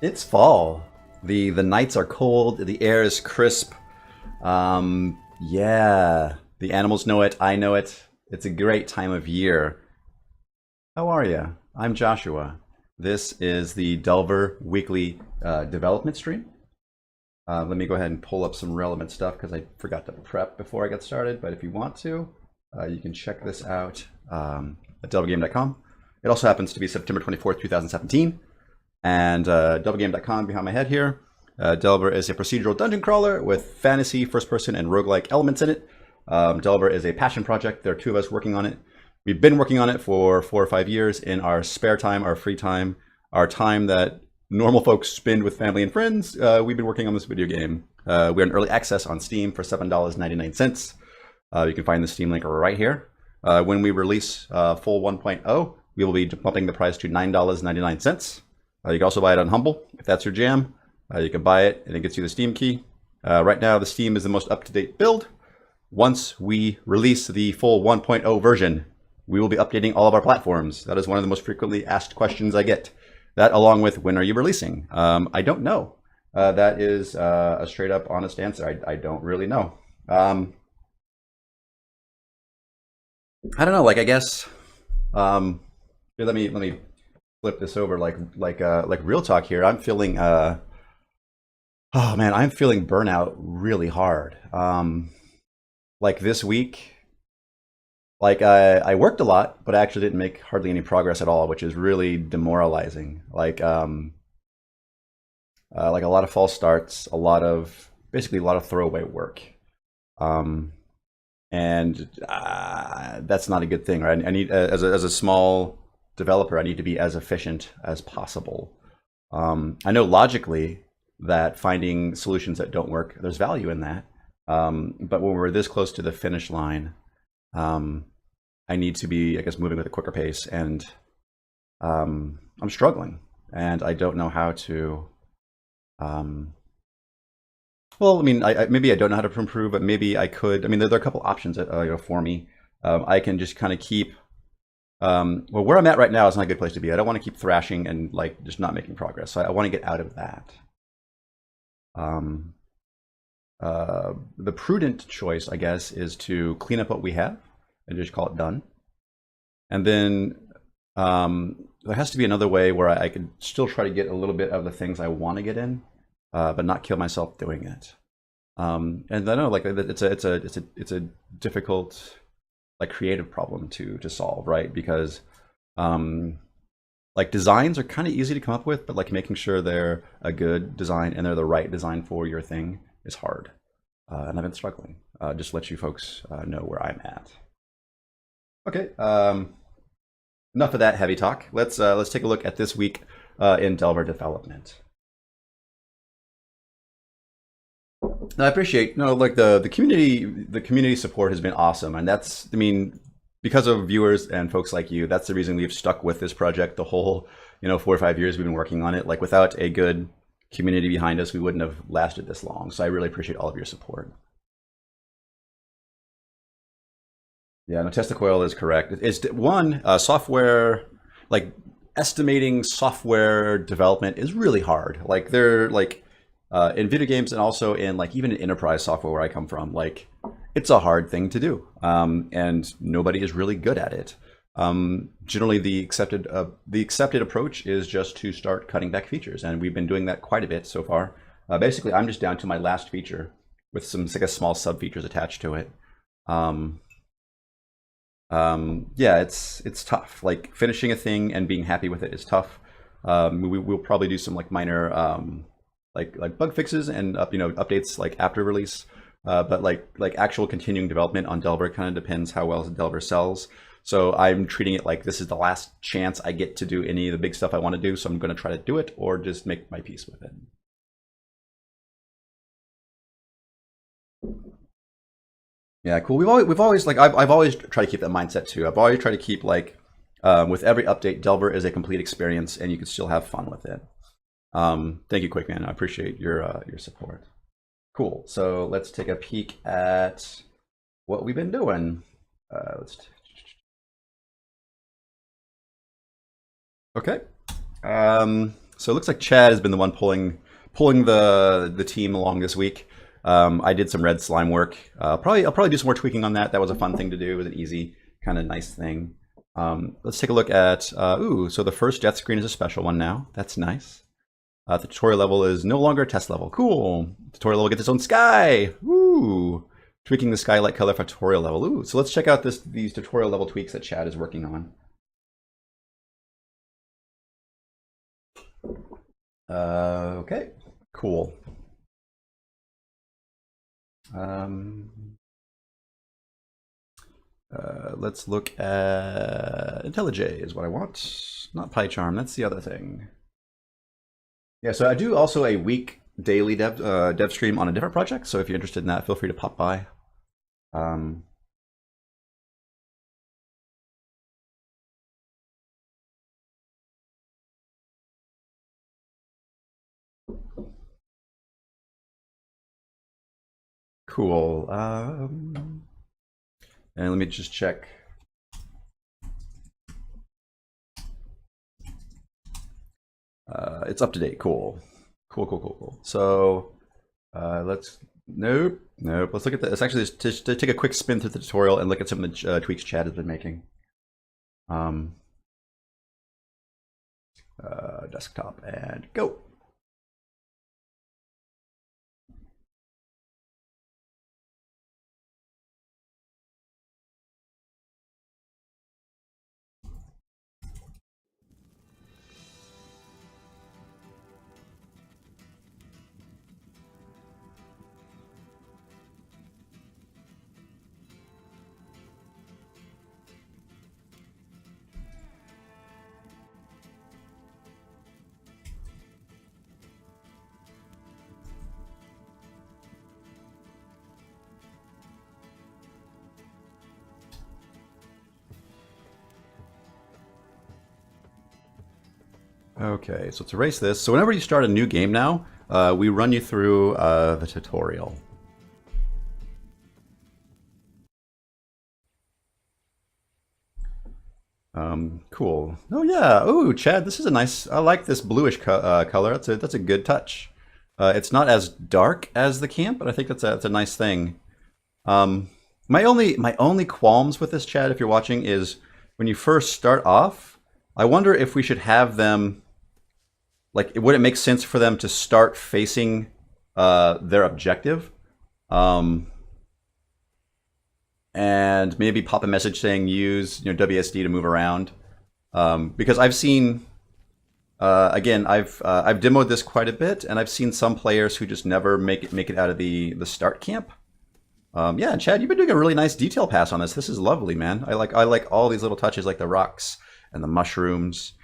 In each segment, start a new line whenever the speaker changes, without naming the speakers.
It's fall. The nights are cold. The air is crisp. Yeah. The animals know it. I know it. It's a great time of year. How are you? I'm Joshua. This is the Delver Weekly Development Stream. Let me go ahead and pull up some relevant stuff because I forgot to prep before I got started. But if you want to, you can check this out at delvergame.com. It also happens to be September 24th, 2017. And delvergame.com behind my head here. Delver is a procedural dungeon crawler with fantasy, first-person, and roguelike elements in it. Delver is a passion project. There are two of us working on it. We've been working on it for 4 or 5 years in our spare time, our free time, our time that normal folks spend with family and friends. We've been working on this video game. We're in early access on Steam for $7.99. You can find the Steam link right here. When we release full 1.0, we will be bumping the price to $9.99. You can also buy it on Humble if that's your jam. You can buy it and it gets you the Steam key. Right now, the Steam is the most up-to-date build. Once we release the full 1.0 version, we will be updating all of our platforms. That is one of the most frequently asked questions I get. That along with when are you releasing? I don't know. That is a straight up honest answer. I don't really know. I don't know. Like I guess. Here, let me flip this over. Like real talk here. I'm feeling. Oh man, I'm feeling burnout really hard. Like this week. Like I worked a lot, but I actually didn't make hardly any progress at all, which is really demoralizing. Like a lot of false starts, basically a lot of throwaway work, and that's not a good thing, right? I need as a small developer, I need to be as efficient as possible. I know logically that finding solutions that don't work, there's value in that, but when we're this close to the finish line. I need to be, I guess, moving with a quicker pace, and I'm struggling, and I don't know how to. Well, I mean, maybe I don't know how to improve, but maybe I could. I mean, there are a couple options for me. I can just kind of keep. Well, where I'm at right now is not a good place to be. I don't want to keep thrashing and like just not making progress. So I want to get out of that. The prudent choice, I guess, is to clean up what we have and just call it done. And then there has to be another way where I could still try to get a little bit of the things I want to get in, but not kill myself doing it. And I know, like it's a difficult, like creative problem to solve, right? Because like designs are kind of easy to come up with, but like making sure they're a good design and they're the right design for your thing is hard. And I've been struggling. Just to let you folks know where I'm at. Okay, enough of that heavy talk. Let's take a look at this week in Delver development. Now, I appreciate, like the community support has been awesome, and that's, I mean, because of viewers and folks like you, that's the reason we've stuck with this project the whole 4 or 5 years we've been working on it. Like without a good community behind us, we wouldn't have lasted this long. So I really appreciate all of your support. Yeah, no, Testacoil is correct. It's one software, like estimating software development is really hard. Like they're like in video games and also in like even in enterprise software where I come from, like it's a hard thing to do, and nobody is really good at it. Generally, the accepted approach is just to start cutting back features, and we've been doing that quite a bit so far. Basically, I'm just down to my last feature with some, I guess, small sub features attached to it. Yeah, it's tough. Like finishing a thing and being happy with it is tough. We'll probably do some like minor like bug fixes and updates like after release. But like actual continuing development on Delver kind of depends how well Delver sells. So I'm treating it like this is the last chance I get to do any of the big stuff I want to do. So I'm going to try to do it or just make my peace with it. Yeah, cool. We've always like I've always tried to keep that mindset too. I've always tried to keep like with every update, Delver is a complete experience, and you can still have fun with it. Thank you, Quickman. I appreciate your support. Cool. So let's take a peek at what we've been doing. Okay. So it looks like Chad has been the one pulling the team along this week. I did some red slime work. I'll probably do some more tweaking on that. That was a fun thing to do. It was an easy, kind of nice thing. Let's take a look at, so the first death screen is a special one now. That's nice. The tutorial level is no longer a test level. Cool. Tutorial level gets its own sky. Woo. Tweaking the skylight color for tutorial level. Ooh. So let's check out these tutorial level tweaks that Chad is working on. Okay. Cool. Let's look at IntelliJ is what I want. Not PyCharm. That's the other thing. Yeah, so I do also a week daily dev stream on a different project. So if you're interested in that, feel free to pop by. Cool. And let me just check. It's up to date. Cool. Cool. So nope. Let's look at this. Actually, just to take a quick spin through the tutorial and look at some of the tweaks Chad has been making. Desktop and go. Okay, so let's erase this. So whenever you start a new game now, we run you through the tutorial. Cool. Oh yeah. Oh, Chad, this is a nice. I like this bluish color. That's a good touch. It's not as dark as the camp, but I think that's a nice thing. My only qualms with this, Chad, if you're watching, is when you first start off. I wonder if we should have them. Like, would it make sense for them to start facing their objective? And maybe pop a message saying use WSD to move around. Because I've seen, again, I've demoed this quite a bit, and I've seen some players who just never make it out of the start camp. Yeah, Chad, you've been doing a really nice detail pass on this. This is lovely, man. I like all these little touches, like the rocks and the mushrooms.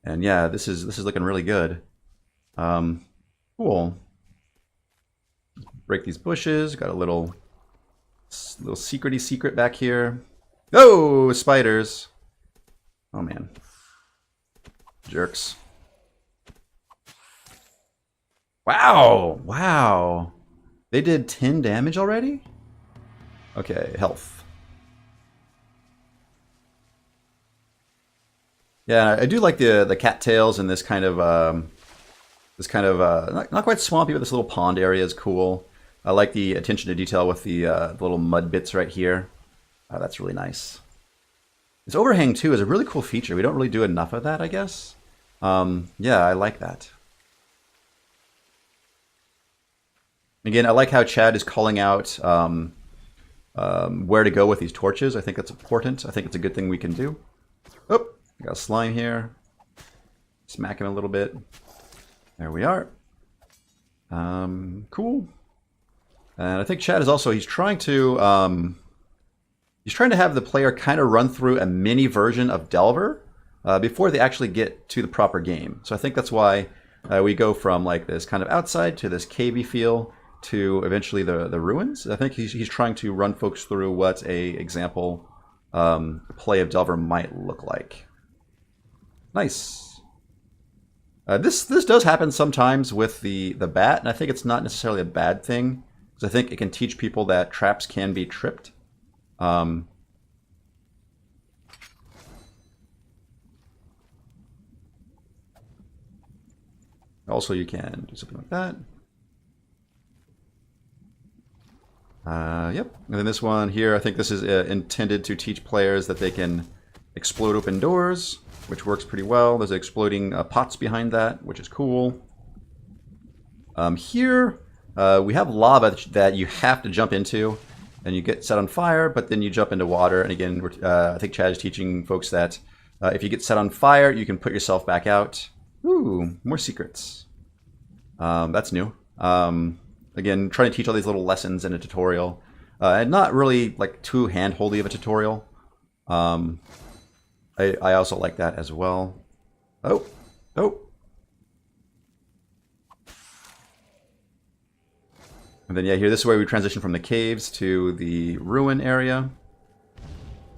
And yeah, this is looking really good. Cool. Break these bushes. Got a little secrety secret back here. Oh, spiders. Oh man. Jerks. Wow. They did 10 damage already? Okay, health. Yeah, I do like the cattails and this kind of not quite swampy, but this little pond area is cool. I like the attention to detail with the little mud bits right here. That's really nice. This overhang too is a really cool feature. We don't really do enough of that, I guess. Yeah, I like that. Again, I like how Chad is calling out where to go with these torches. I think that's important. I think it's a good thing we can do. Oh. Got a slime here. Smack him a little bit. There we are. Cool. And I think Chad is also, he's trying to have the player kind of run through a mini version of Delver before they actually get to the proper game. So I think that's why we go from like this kind of outside to this cavey feel to eventually the ruins. I think he's trying to run folks through what a example play of Delver might look like. Nice. This does happen sometimes with the bat, and I think it's not necessarily a bad thing, because I think it can teach people that traps can be tripped. Also, you can do something like that. Yep. And then this one here, I think this is intended to teach players that they can explode open doors, which works pretty well. There's exploding pots behind that, which is cool. Here, we have lava that you have to jump into, and you get set on fire, but then you jump into water. And again, I think Chad is teaching folks that if you get set on fire, you can put yourself back out. Ooh, more secrets. That's new. Again, trying to teach all these little lessons in a tutorial. And not really like too hand-holdy of a tutorial. I also like that as well. Oh. And then yeah, here this is where we transition from the caves to the ruin area.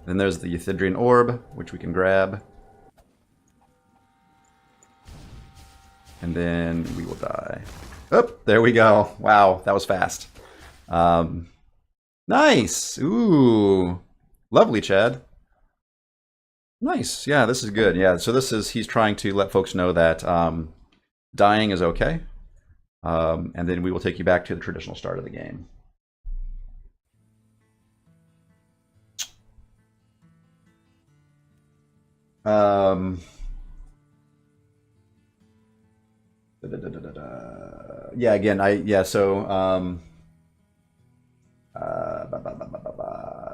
Then there's the Euthydrian orb, which we can grab. And then we will die. Oh, there we go. Wow, that was fast. Nice. Ooh. Lovely, Chad. Nice. Yeah, this is good. Yeah, so he's trying to let folks know that dying is okay. And then we will take you back to the traditional start of the game. Yeah, again,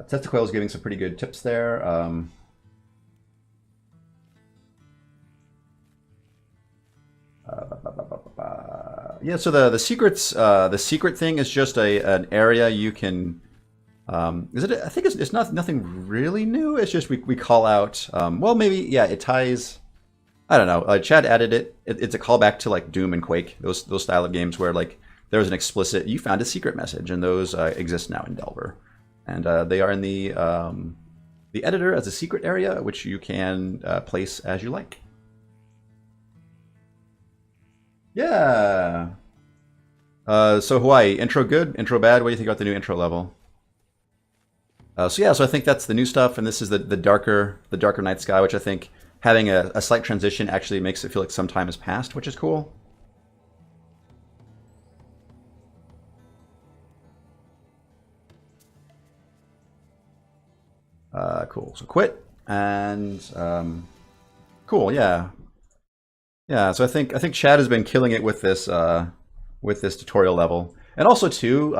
Testicoil is giving some pretty good tips there. Yeah, so the secrets, the secret thing is just an area you can. Is it? I think it's nothing really new. It's just we call out. Well, maybe yeah. It ties. I don't know. Chad added it. It's a callback to like Doom and Quake, those style of games where like there's an explicit you found a secret message, and those exist now in Delver, and they are in the editor as a secret area, which you can place as you like. Yeah. So Hawaii, intro good, intro bad. What do you think about the new intro level? So yeah, so I think that's the new stuff, and this is the darker night sky, which I think having a slight transition actually makes it feel like some time has passed, which is cool. Cool. So quit and cool. Yeah. Yeah. So I think Chad has been killing it with this tutorial level, and also too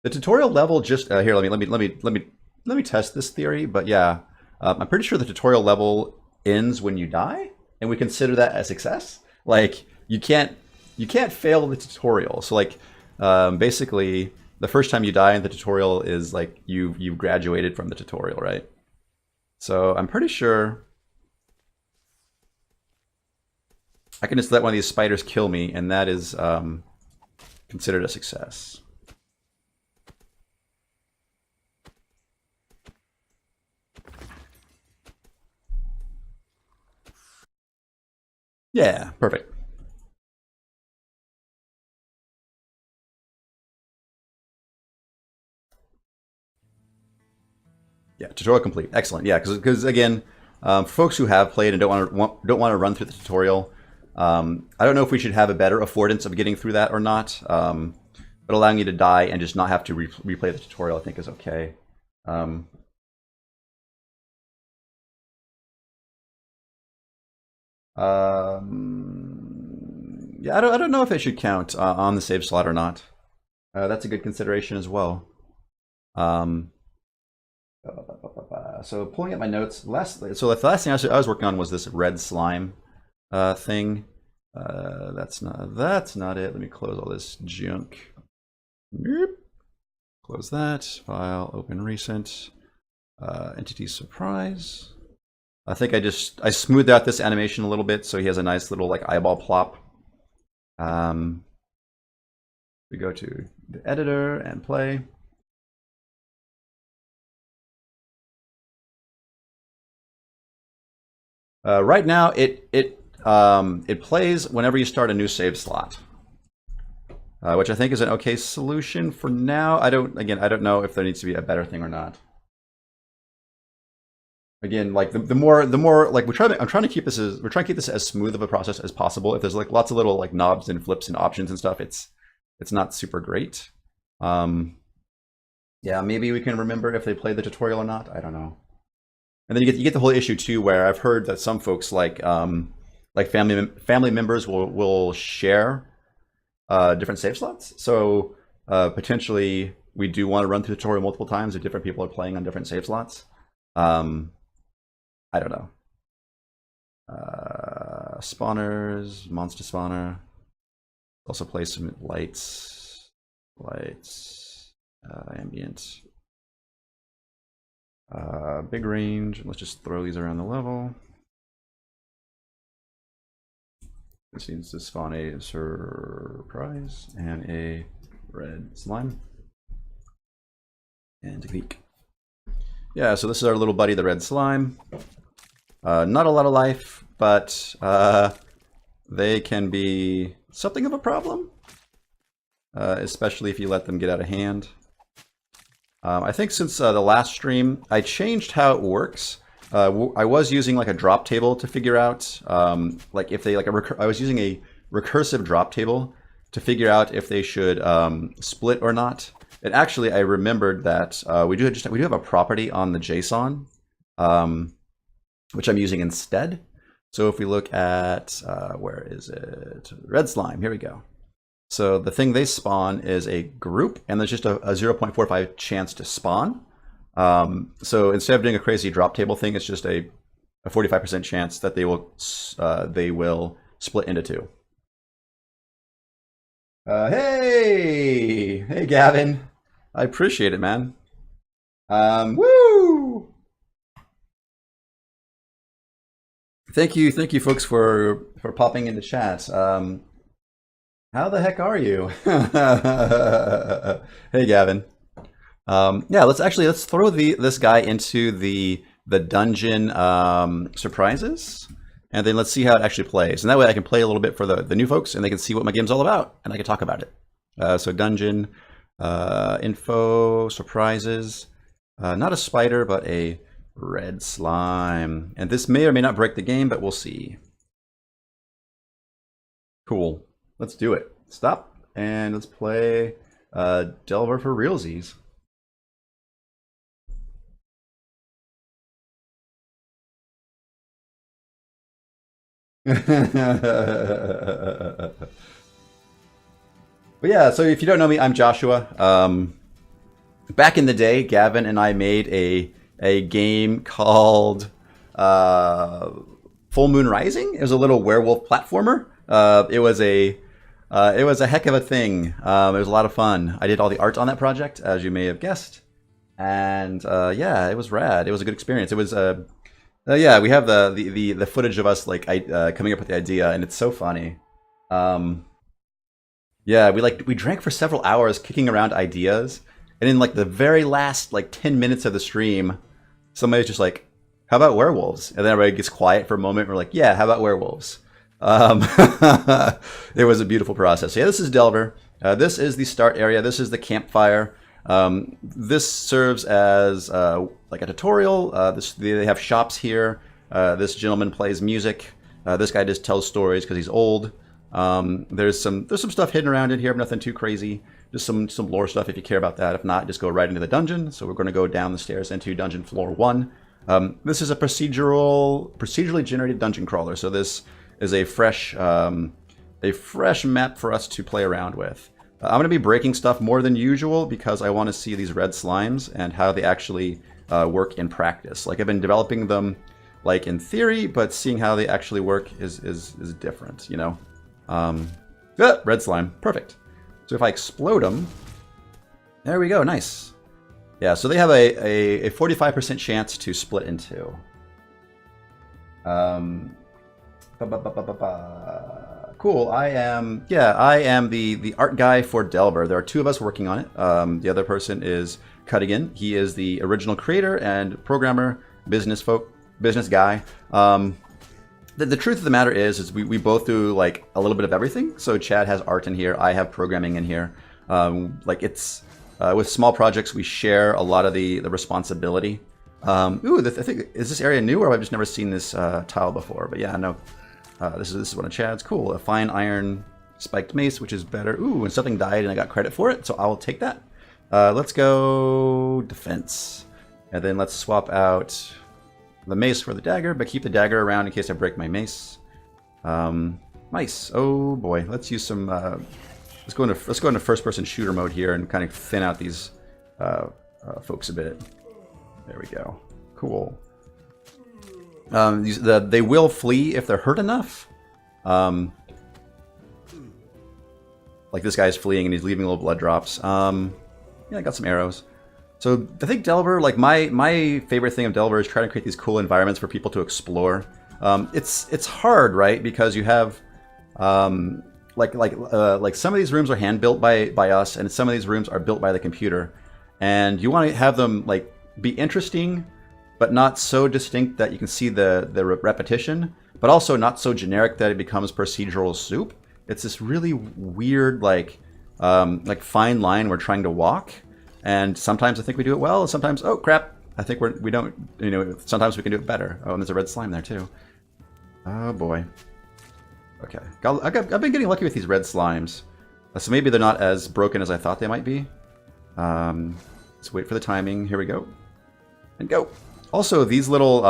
the tutorial level just here. Let me test this theory. But yeah, I'm pretty sure the tutorial level ends when you die, and we consider that a success. Like you can't fail the tutorial. So like basically the first time you die in the tutorial is like you've graduated from the tutorial, right? So I'm pretty sure I can just let one of these spiders kill me, and that is considered a success. Yeah, perfect. Yeah, tutorial complete. Excellent. Yeah, because again, for folks who have played and don't want to run through the tutorial, I don't know if we should have a better affordance of getting through that or not. But allowing you to die and just not have to replay the tutorial, I think, is okay. Yeah, I don't know if it should count on the save slot or not. That's a good consideration as well. So pulling up my notes, the last thing I was working on was this red slime thing. That's not it. Let me close all this junk. Nope. Close that file. Open recent. Entity surprise. I think I smoothed out this animation a little bit so he has a nice little like eyeball plop. We go to the editor and play. Right now it plays whenever you start a new save slot, which I think is an okay solution for now. I don't know if there needs to be a better thing or not. Again, like the more like I'm trying to keep this as we're trying to keep this as smooth of a process as possible. If there's like lots of little like knobs and flips and options and stuff, it's not super great. Yeah, maybe we can remember if they played the tutorial or not. I don't know. And then you get the whole issue too, where I've heard that some folks like family members will share different save slots. So potentially we do want to run through the tutorial multiple times if different people are playing on different save slots. I don't know. Spawners, monster spawner. Also play some lights, ambient. Big range. Let's just throw these around the level. This needs to spawn a surprise and a red slime. And technique. Yeah, so this is our little buddy, the red slime. Not a lot of life, but they can be something of a problem, especially if you let them get out of hand. I think since the last stream, I changed how it works. I was using like a drop table to figure out, like if they I was using a recursive drop table to figure out if they should split or not. And actually, I remembered that we do have a property on the JSON, which I'm using instead. So if we look at where is it? Red slime. Here we go. So the thing they spawn is a group, and there's just a 0.45 chance to spawn. So instead of doing a crazy drop table thing, it's just a 45% chance that they will split into two. Hey, Gavin. I appreciate it, man. Woo! Thank you, folks, for popping into chat. How the heck are you? Hey, Gavin. Yeah, let's throw this guy into the dungeon surprises, and then let's see how it actually plays. And that way I can play a little bit for the new folks, and they can see what my game's all about, and I can talk about it. So dungeon info surprises, not a spider, but a red slime. And this may or may not break the game, but we'll see. Cool. Let's do it. Stop, and let's play Delver for realsies. But yeah, so if you don't know me, I'm Joshua. Back in the day, Gavin and I made a game called Full Moon Rising. It was a little werewolf platformer. It was a heck of a thing. It was a lot of fun. I did all the art on that project, as you may have guessed, and yeah, it was rad. It was a good experience. It was yeah, we have the footage of us like coming up with the idea, and it's so funny. Yeah, we drank for several hours kicking around ideas, and in like the very last like 10 minutes of the stream, somebody's just like, "How about werewolves?" And then everybody gets quiet for a moment. And we're like, "Yeah, how about werewolves?" It was a beautiful process. So yeah, this is Delver. This is the start area. This is the campfire. This serves as like a tutorial. They have shops here. This gentleman plays music. This guy just tells stories because he's old. There's some stuff hidden around in here, but nothing too crazy. Just some lore stuff if you care about that. If not, just go right into the dungeon. So we're going to go down the stairs into dungeon floor 1. This is a procedurally generated dungeon crawler. So this is a fresh map for us to play around with. I'm going to be breaking stuff more than usual because I want to see these red slimes and how they actually work in practice. Like I've been developing them like in theory, but seeing how they actually work is different, you know? Red slime, perfect. So if I explode them, there we go, nice. Yeah, so they have a 45% chance to split in two. Cool. I am the art guy for Delver. There are two of us working on it. The other person is Cuttigan. He is the original creator and programmer, business guy. The truth of the matter is we both do like a little bit of everything. So Chad has art in here. I have programming in here. Like it's with small projects, we share a lot of the responsibility. Ooh, I think, is this area new, or have I just never seen this tile before? But yeah, no. This is one of Chad's. Cool. A fine iron spiked mace, which is better. Ooh, and something died and I got credit for it, so I will take that. Let's go defense. And then let's swap out the mace for the dagger, but keep the dagger around in case I break my mace. Nice. Oh boy, let's use some. Let's go into first-person shooter mode here and kind of thin out these folks a bit. There we go. Cool. They will flee if they're hurt enough. Like this guy's fleeing and he's leaving little blood drops. Yeah, I got some arrows. So I think Delver, like my favorite thing of Delver is trying to create these cool environments for people to explore. It's hard, right? Because you have like some of these rooms are hand built by us, and some of these rooms are built by the computer, and you want to have them like be interesting, but not so distinct that you can see the repetition, but also not so generic that it becomes procedural soup. It's this really weird like fine line we're trying to walk. And sometimes I think we do it well, and sometimes, oh crap, I think we don't, you know, sometimes we can do it better. Oh, and there's a red slime there too. Oh boy. Okay, I've been getting lucky with these red slimes. So maybe they're not as broken as I thought they might be. Let's wait for the timing. Here we go. And go. Also, these little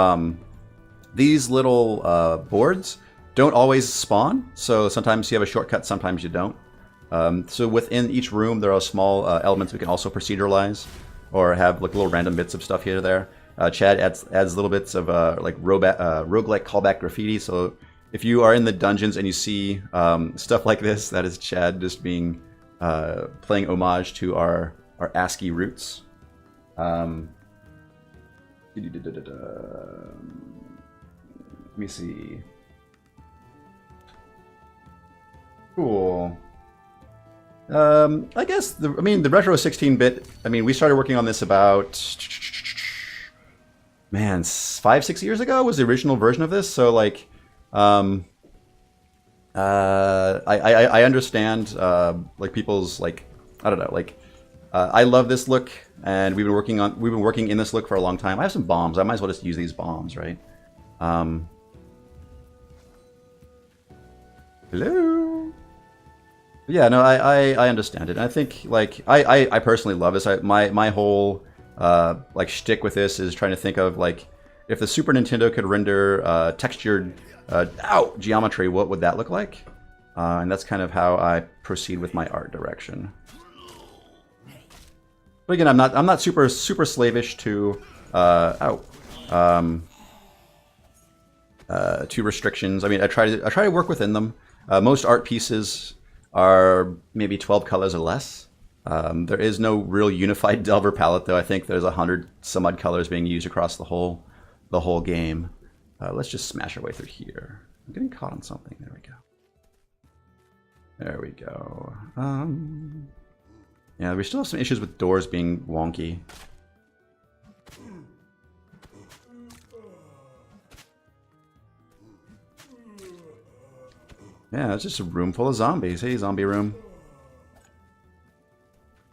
boards don't always spawn. So sometimes you have a shortcut, sometimes you don't. So within each room, there are small elements we can also proceduralize, or have like little random bits of stuff here or there. Chad adds little bits of like roguelike callback graffiti. So if you are in the dungeons and you see stuff like this, that is Chad just being playing homage to our ASCII roots. Let me see. Cool. I guess the retro 16-bit. I mean, we started working on this about 5-6 years ago was the original version of this. So like, I understand like people's like, I don't know, like I love this look, and we've been working in this look for a long time. I have some bombs. I might as well just use these bombs, right? Hello. Yeah, no, I understand it. I think like I personally love this. My whole like shtick with this is trying to think of like if the Super Nintendo could render textured geometry, what would that look like? And that's kind of how I proceed with my art direction. But again, I'm not super slavish to to restrictions. I mean, I try to work within them. Most art pieces are maybe 12 colors or less. There is no real unified Delver palette, though. I think there's 100 some odd colors being used across the whole game. Let's just smash our way through here. I'm getting caught on something. There we go. There we go. Yeah, we still have some issues with doors being wonky. Yeah, it's just a room full of zombies. Hey, zombie room.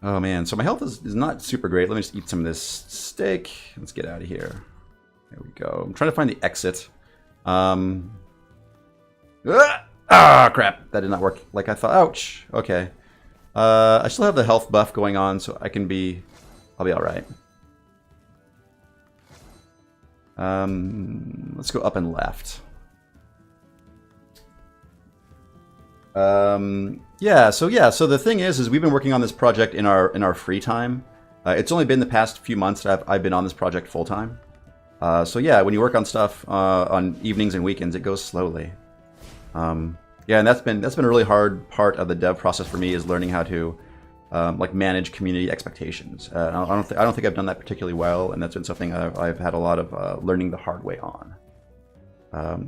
Oh man, so my health is not super great. Let me just eat some of this steak. Let's get out of here. There we go. I'm trying to find the exit. Crap. That did not work like I thought. Ouch. Okay. I still have the health buff going on, so I'll be alright. Let's go up and left. So the thing is we've been working on this project in our free time. It's only been the past few months that I've been on this project full time. So yeah, when you work on stuff on evenings and weekends, it goes slowly. Yeah, and that's been a really hard part of the dev process for me, is learning how to like manage community expectations. I don't think I've done that particularly well, and that's been something I've had a lot of learning the hard way on.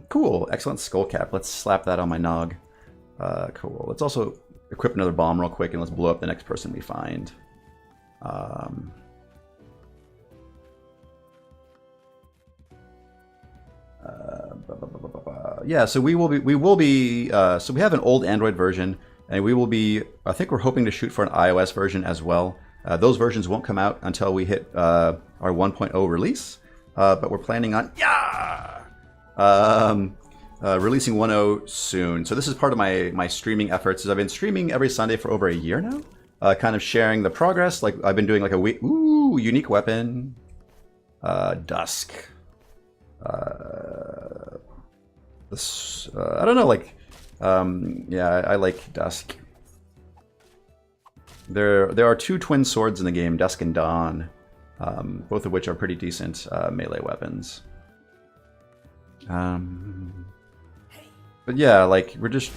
Cool, excellent skull cap. Let's slap that on my nog. Cool. Let's also equip another bomb real quick, and let's blow up the next person we find. Yeah, so we will be. So we have an old Android version, and we will be. I think we're hoping to shoot for an iOS version as well. Those versions won't come out until we hit our 1.0 release. but we're planning on releasing 1.0 soon. So this is part of my streaming efforts. I've been streaming every Sunday for over a year now, kind of sharing the progress. Like I've been doing like a week. Ooh, unique weapon, Dusk. This I don't know. Like yeah, I like Dusk. There are two twin swords in the game, Dusk and Dawn, both of which are pretty decent melee weapons. But yeah, like we're just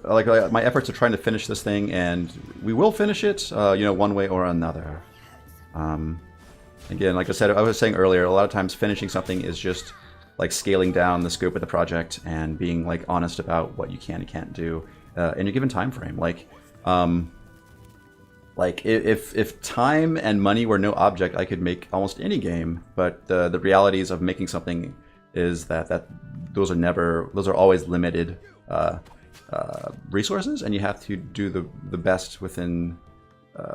like my efforts are trying to finish this thing, and we will finish it, you know, one way or another. Again, like I was saying earlier, a lot of times finishing something is just like scaling down the scope of the project and being like honest about what you can and can't do in a given time frame. Like if time and money were no object, I could make almost any game. But the realities of making something is that those are always limited resources, and you have to do the best within.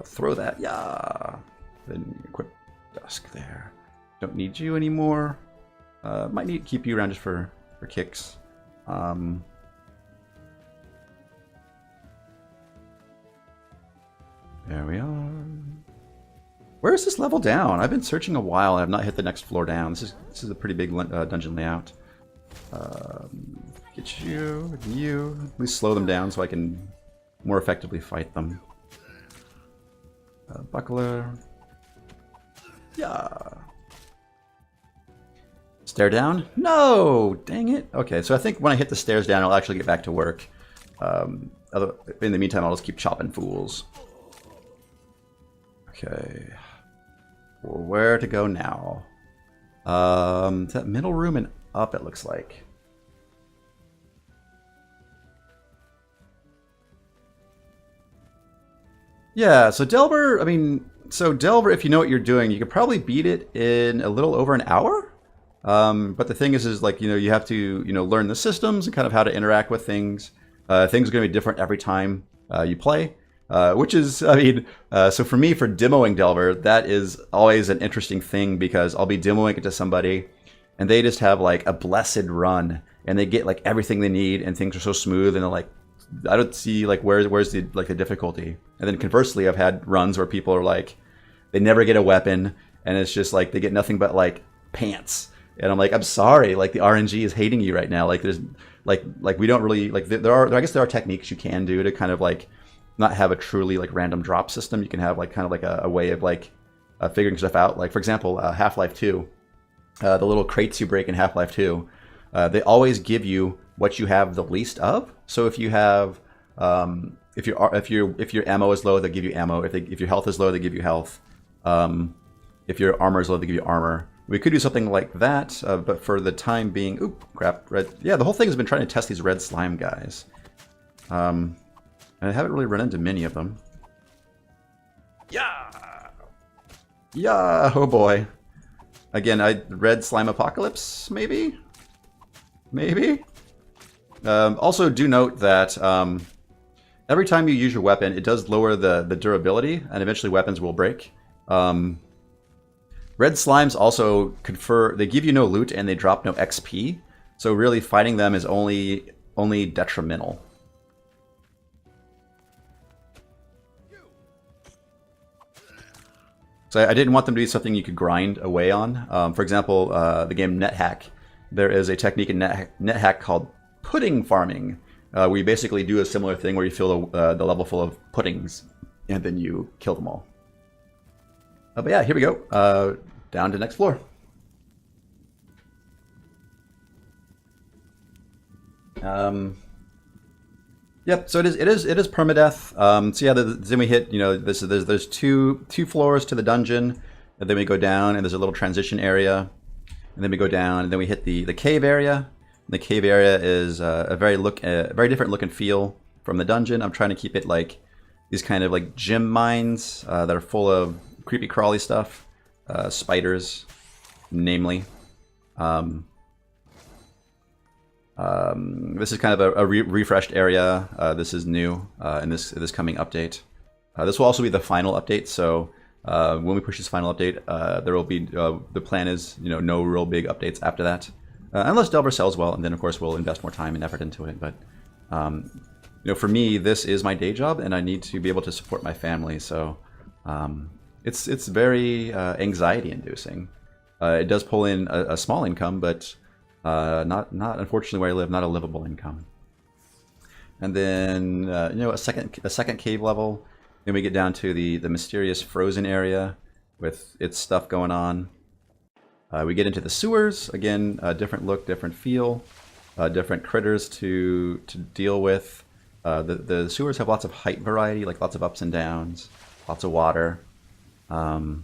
Throw that, yeah. Then equip Dusk there. Don't need you anymore. Might need to keep you around just for kicks. There we are. Where is this level down? I've been searching a while and I've not hit the next floor down. This is a pretty big dungeon layout. Get you, and you. At least slow them down so I can more effectively fight them. Buckler. Yeah. Stair down? No! Dang it. Okay, so I think when I hit the stairs down, I'll actually get back to work. In the meantime, I'll just keep chopping fools. Okay. Well, where to go now? That middle room and up, it looks like. Yeah, so Delver, Delver, if you know what you're doing, you could probably beat it in a little over an hour. But the thing is like, you know, you have to, you know, learn the systems and kind of how to interact with things. Things are going to be different every time you play. Which is, so for me, for demoing Delver, that is always an interesting thing because I'll be demoing it to somebody and they just have like a blessed run and they get like everything they need and things are so smooth and they're like, I don't see like where's the like the difficulty. And then conversely, I've had runs where people are like, they never get a weapon and it's just like they get nothing but like pants. And I'm like, I'm sorry, like the RNG is hating you right now. Like there's like we don't really like I guess there are techniques you can do to kind of like not have a truly like random drop system. You can have like kind of like a way of like figuring stuff out. Like for example, Half-Life 2, the little crates you break in Half-Life 2, they always give you what you have the least of. So if you have, if your ammo is low, they give you ammo. If your health is low, they give you health. If your armor is low, they give you armor. We could do something like that, but for the time being, oop, crap, red. Yeah, the whole thing has been trying to test these red slime guys. And I haven't really run into many of them. Yeah! Yeah, oh boy. Again, red slime apocalypse, maybe? Maybe? Also, do note that every time you use your weapon, it does lower the durability, and eventually weapons will break. Red slimes also they give you no loot and they drop no XP, so really fighting them is only detrimental. So I didn't want them to be something you could grind away on. For example, the game NetHack, there is a technique in NetHack called pudding farming. We basically do a similar thing where you fill the level full of puddings and then you kill them all. But yeah, here we go. Down to next floor. Yep. So it is permadeath. So yeah, then we hit. You know, there's two floors to the dungeon, and then we go down, and there's a little transition area, and then we go down, and then we hit the cave area. The cave area is a very different look and feel from the dungeon. I'm trying to keep it like these kind of like gem mines that are full of creepy crawly stuff, spiders, namely. This is kind of a refreshed area. This is new in this coming update. This will also be the final update, so When we push this final update, there will be the plan is no real big updates after that, unless Delver sells well, and then of course we'll invest more time and effort into it. But for me, this is my day job, and I need to be able to support my family. So it's very anxiety inducing. It does pull in a small income, but not unfortunately where I live, not a livable income. And then a second cave level. Then we get down to the mysterious frozen area with its stuff going on. We get into the sewers again. Different look, different feel, different critters to deal with. The sewers have lots of height variety, like lots of ups and downs, lots of water. Then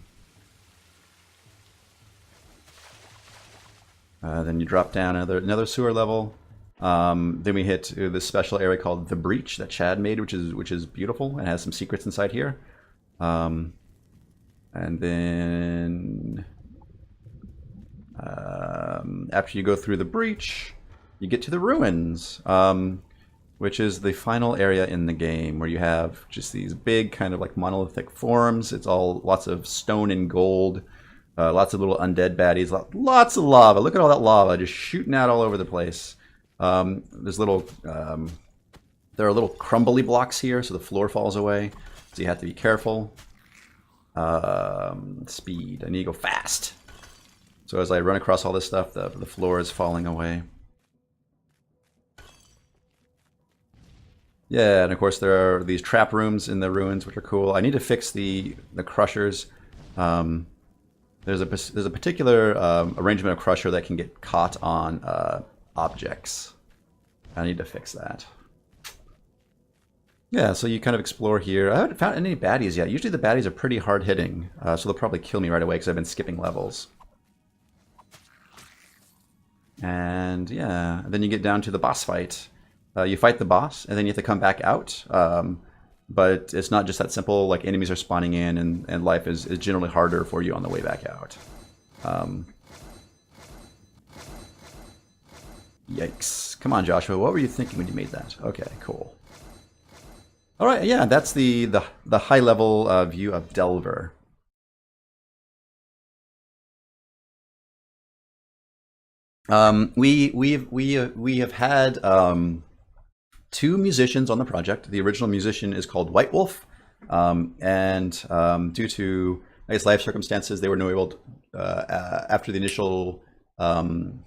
you drop down another sewer level. Then we hit this special area called the Breach that Chad made, which is beautiful and has some secrets inside here. And then after you go through the Breach, you get to the Ruins, which is the final area in the game where you have just these big kind of like monolithic forms. It's all lots of stone and gold, lots of little undead baddies, lots of lava. Look at all that lava just shooting out all over the place. There's little, there are little crumbly blocks here, so the floor falls away. So you have to be careful. Speed. I need to go fast. So as I run across all this stuff, the floor is falling away. Yeah, and of course there are these trap rooms in the ruins, which are cool. I need to fix the crushers. There's a particular arrangement of crusher that can get caught on objects. I need to fix that. Yeah, so you kind of explore here. I haven't found any baddies yet. Usually the baddies are pretty hard hitting, so they'll probably kill me right away because I've been skipping levels. And yeah, then you get down to the boss fight. You fight the boss, and then you have to come back out. But it's not just that simple. Like, enemies are spawning in, and life is generally harder for you on the way back out. Yikes. Come on, Joshua. What were you thinking when you made that? Okay, cool. All right, yeah, that's the high-level view of Delver. We have had two musicians on the project. The original musician is called White Wolf, and due to, I guess, life circumstances, they were no able to, after the initial round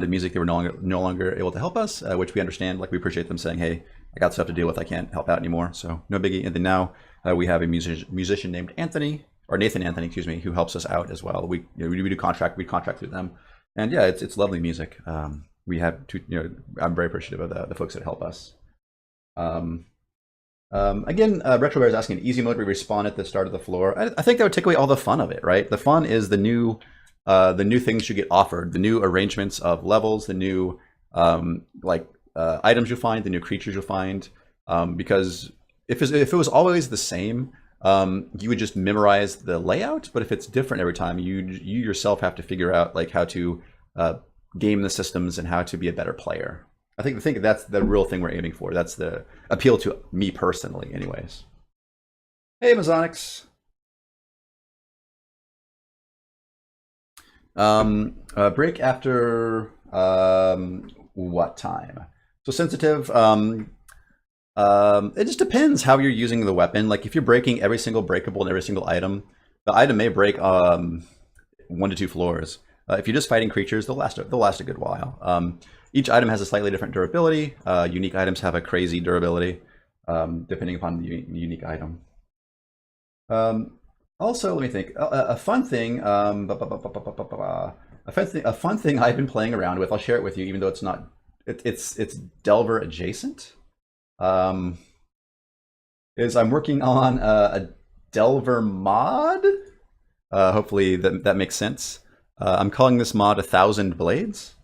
of music, they were no longer able to help us, which we understand. Like, we appreciate them saying, "Hey, I got stuff to deal with. I can't help out anymore." So no biggie. And then now we have a musician named Anthony, or Nathan Anthony, excuse me, who helps us out as well. We contract through them, and yeah, it's lovely music. We have two, I'm very appreciative of the folks that help us. Again, Retro Bear is asking, easy mode, we respawn at the start of the floor. I think that would take away all the fun of it, right? The fun is the new things you get offered, the new arrangements of levels, the new items you find, the new creatures you'll find. Because if it was always the same, you would just memorize the layout. But if it's different every time, you yourself have to figure out like how to game the systems and how to be a better player. I think that's the real thing we're aiming for. That's the appeal to me personally, anyways. Hey, Mazonix. Break after what time? So sensitive. It just depends how you're using the weapon. Like, if you're breaking every single breakable and every single item, the item may break 1 to 2 floors. If you're just fighting creatures, they'll last a good while. Each item has a slightly different durability. Unique items have a crazy durability, depending upon the unique item. Also, let me think. A fun thing, a fun thing I've been playing around with. I'll share it with you, even though it's not. It's Delver adjacent. Is I'm working on a Delver mod. Hopefully that makes sense. I'm calling this mod 1,000 Blades,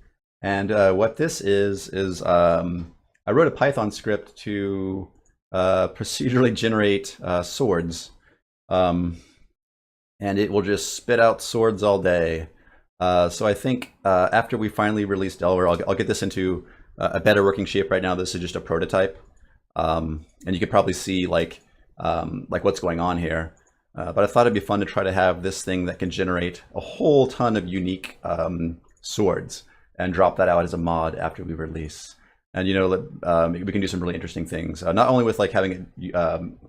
and what this is I wrote a Python script to procedurally generate swords, and it will just spit out swords all day. So I think after we finally release Delver, I'll get this into a better working shape. Right now, this is just a prototype, and you could probably see like what's going on here. But I thought it'd be fun to try to have this thing that can generate a whole ton of unique swords and drop that out as a mod after we release. And we can do some really interesting things, not only with like having it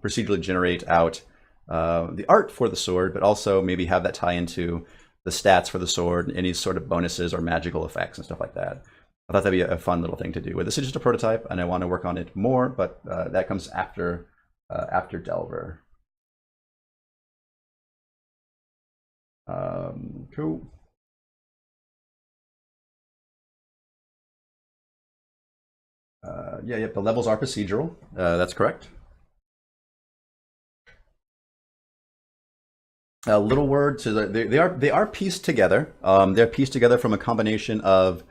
procedurally generate out the art for the sword, but also maybe have that tie into the stats for the sword, any sort of bonuses or magical effects and stuff like that. I thought that'd be a fun little thing to do. But this is just a prototype, and I want to work on it more. But that comes after Delver. Cool. Yeah, the levels are procedural. That's correct. A little word to they are pieced together. They're pieced together from a combination of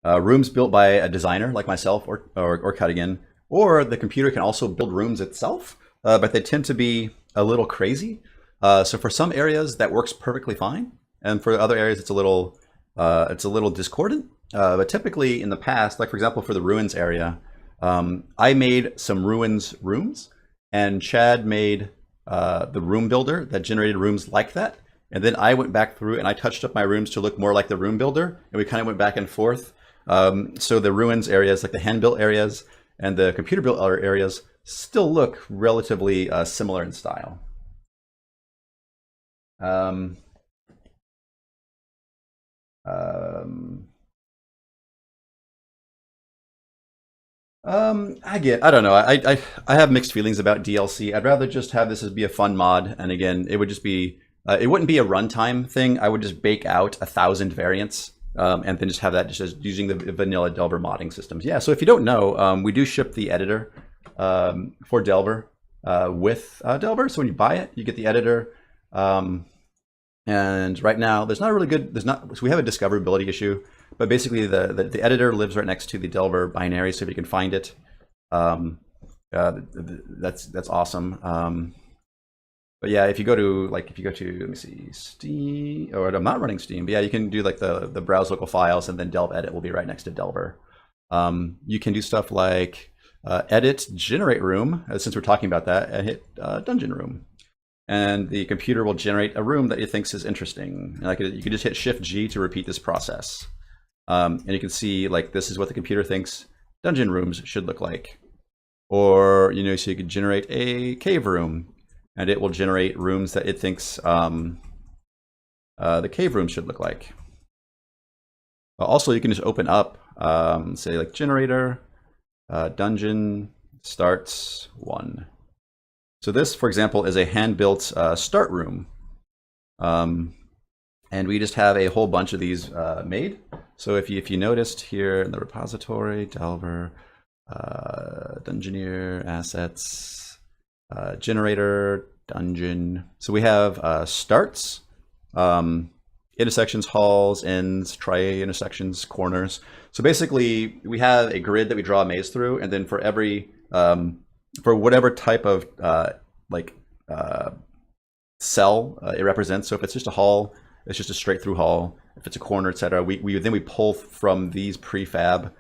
rooms built by a designer like myself or Cuttigan, or the computer can also build rooms itself, but they tend to be a little crazy. So for some areas that works perfectly fine, and for other areas it's a little discordant. But typically in the past, like for example for the ruins area, I made some ruins rooms, and Chad made the room builder that generated rooms like that. And then I went back through and I touched up my rooms to look more like the room builder, and we kind of went back and forth. So the ruins areas, like the hand-built areas and the computer-built areas, still look relatively similar in style. I don't know. I have mixed feelings about DLC. I'd rather just have this as be a fun mod, and again, it would just be it wouldn't be a runtime thing. I would just bake out 1,000 variants, and then just have that just as using the vanilla Delver modding systems. Yeah. So if you don't know, we do ship the editor for Delver with Delver. So when you buy it, you get the editor. And right now, there's not a really good. So we have a discoverability issue. But basically, the editor lives right next to the Delver binary, so if you can find it, that's awesome. But yeah, if you go to let me see, Steam, or I'm not running Steam, but yeah, you can do like the browse local files, and then Delve Edit will be right next to Delver. You can do stuff like edit generate room, since we're talking about that, and hit dungeon room. And the computer will generate a room that it thinks is interesting. And you can just hit Shift G to repeat this process. And you can see like this is what the computer thinks dungeon rooms should look like. Or, so you could generate a cave room, and it will generate rooms that it thinks the cave room should look like. Also, you can just open up, say like generator, dungeon starts 1. So this, for example, is a hand-built start room. And we just have a whole bunch of these made. So if you noticed here in the repository, Delver, Dungeoneer, assets, generator, dungeon. So we have starts, intersections, halls, ends, tri-intersections, corners. So basically, we have a grid that we draw a maze through, and then for every for whatever type of cell it represents. So if it's just a hall, it's just a straight through hall. If it's a corner, etc., we pull from these prefab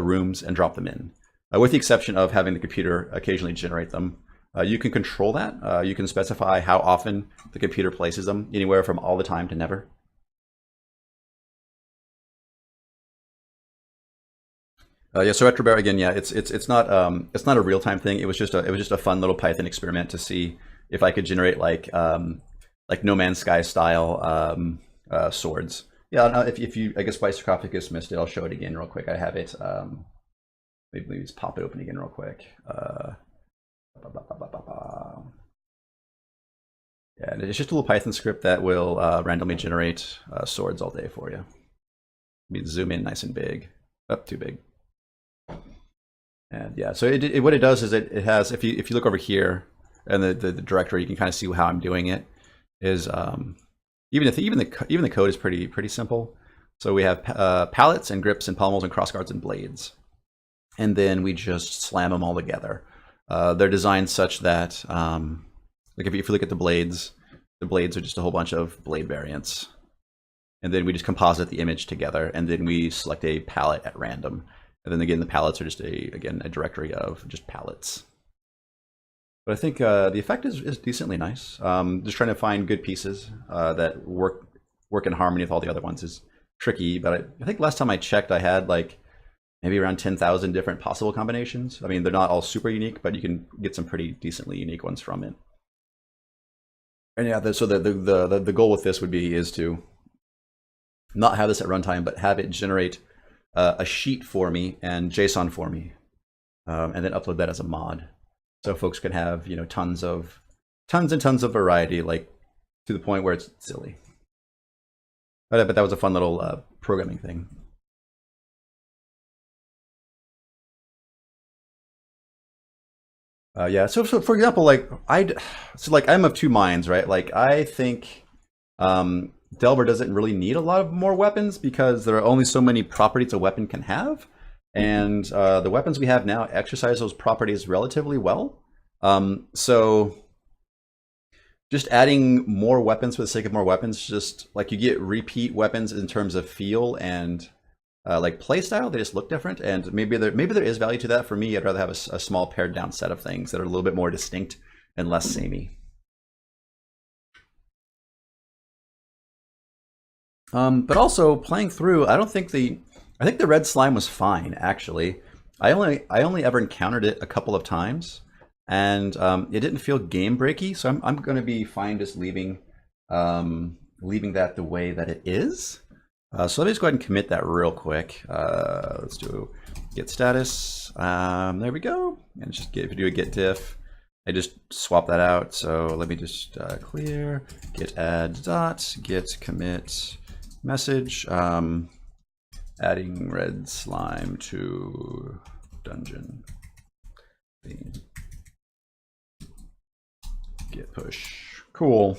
rooms and drop them in, with the exception of having the computer occasionally generate them. You can control that. You can specify how often the computer places them, anywhere from all the time to never. Yeah, so Retrobear again, yeah, it's not a real time thing. It was just a fun little Python experiment to see if I could generate like No Man's Sky style swords. Yeah, if you, I guess Bicercophagus missed it, I'll show it again real quick. I have it. Maybe just pop it open again real quick. Yeah, and it's just a little Python script that will randomly generate swords all day for you. Let me zoom in nice and big. Oh, too big. And yeah, so what it does is it has, if you look over here and the directory, you can kind of see how I'm doing it. Is even the code is pretty simple. So we have pallets and grips and pommels and crossguards and blades, and then we just slam them all together. They're designed such that like if you look at the blades are just a whole bunch of blade variants, and then we just composite the image together, and then we select a palette at random. And then again, the palettes are just a directory of just palettes. But I think the effect is decently nice. Just trying to find good pieces that work in harmony with all the other ones is tricky. But I think last time I checked, I had like maybe around 10,000 different possible combinations. I mean, they're not all super unique, but you can get some pretty decently unique ones from it. And yeah, so the goal with this is to not have this at runtime, but have it generate a sheet for me and JSON for me, and then upload that as a mod, so folks can have tons and tons of variety, like to the point where it's silly. But that was a fun little programming thing. Yeah. So for example, like I'm of two minds, right? Like I think Delver doesn't really need a lot of more weapons because there are only so many properties a weapon can have, and the weapons we have now exercise those properties relatively well. So just adding more weapons for the sake of more weapons, just like you get repeat weapons in terms of feel and like play style, they just look different, and maybe there is value to that. For me, I'd rather have a small pared down set of things that are a little bit more distinct and less samey. But also playing through, I think the red slime was fine actually. I only ever encountered it a couple of times, and it didn't feel game breaky. So I'm going to be fine just leaving that the way that it is. So let me just go ahead and commit that real quick. Let's do git status. There we go. And just if you do a git diff, I just swap that out. So let me just clear git add dot git commit message. Adding red slime to dungeon theme. Git push. Cool.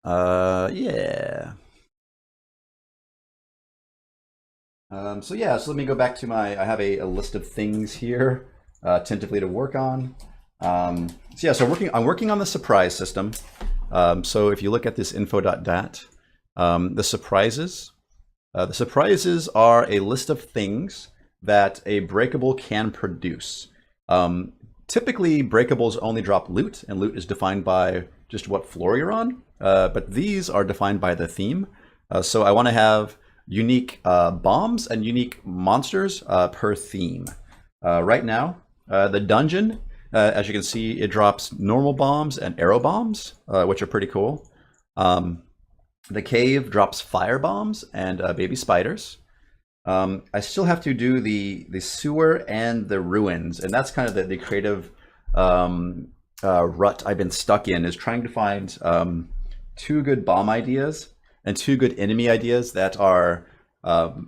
Yeah. So let me go back to I have a list of things here, tentatively to work on. So I'm working on the surprise system. So if you look at this info.dat, the surprises are a list of things that a breakable can produce. Typically, breakables only drop loot, and loot is defined by just what floor you're on. But these are defined by the theme. So I want to have unique bombs and unique monsters per theme. Right now, the dungeon, as you can see, it drops normal bombs and arrow bombs, which are pretty cool. The cave drops fire bombs and baby spiders. I still have to do the sewer and the ruins, and that's kind of the creative rut I've been stuck in, is trying to find 2 good bomb ideas and 2 good enemy ideas that are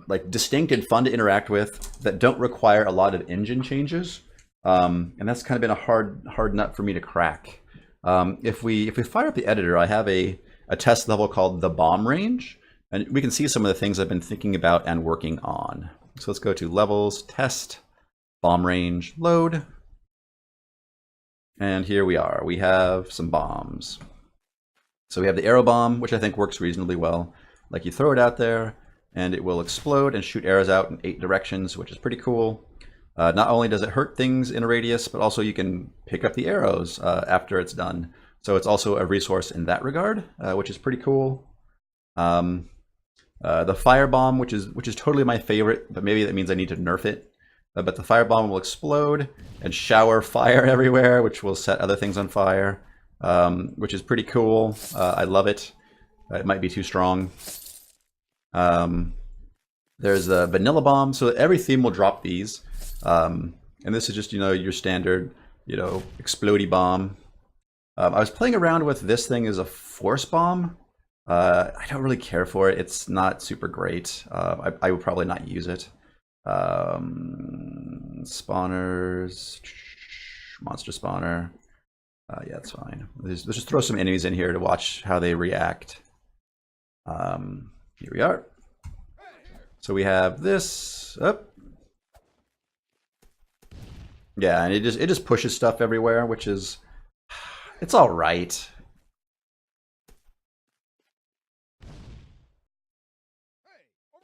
like distinct and fun to interact with, that don't require a lot of engine changes. And that's kind of been a hard nut for me to crack. If we fire up the editor, I have a test level called the bomb range, and we can see some of the things I've been thinking about and working on. So let's go to levels, test, bomb range, load. And here we are. We have some bombs. So we have the arrow bomb, which I think works reasonably well. Like you throw it out there and it will explode and shoot arrows out in 8 directions, which is pretty cool. Not only does it hurt things in a radius, but also you can pick up the arrows after it's done. So it's also a resource in that regard, which is pretty cool. The fire bomb, which is totally my favorite, but maybe that means I need to nerf it. But the fire bomb will explode and shower fire everywhere, which will set other things on fire, which is pretty cool. I love it. It might be too strong. There's the vanilla bomb. So every theme will drop these. And this is just, your standard, explodey bomb. I was playing around with this thing as a force bomb. I don't really care for it. It's not super great. I would probably not use it. Spawners, monster spawner. Yeah, it's fine. Let's just throw some enemies in here to watch how they react. Here we are. So we have this up. Yeah, and it just pushes stuff everywhere, which is, it's all right.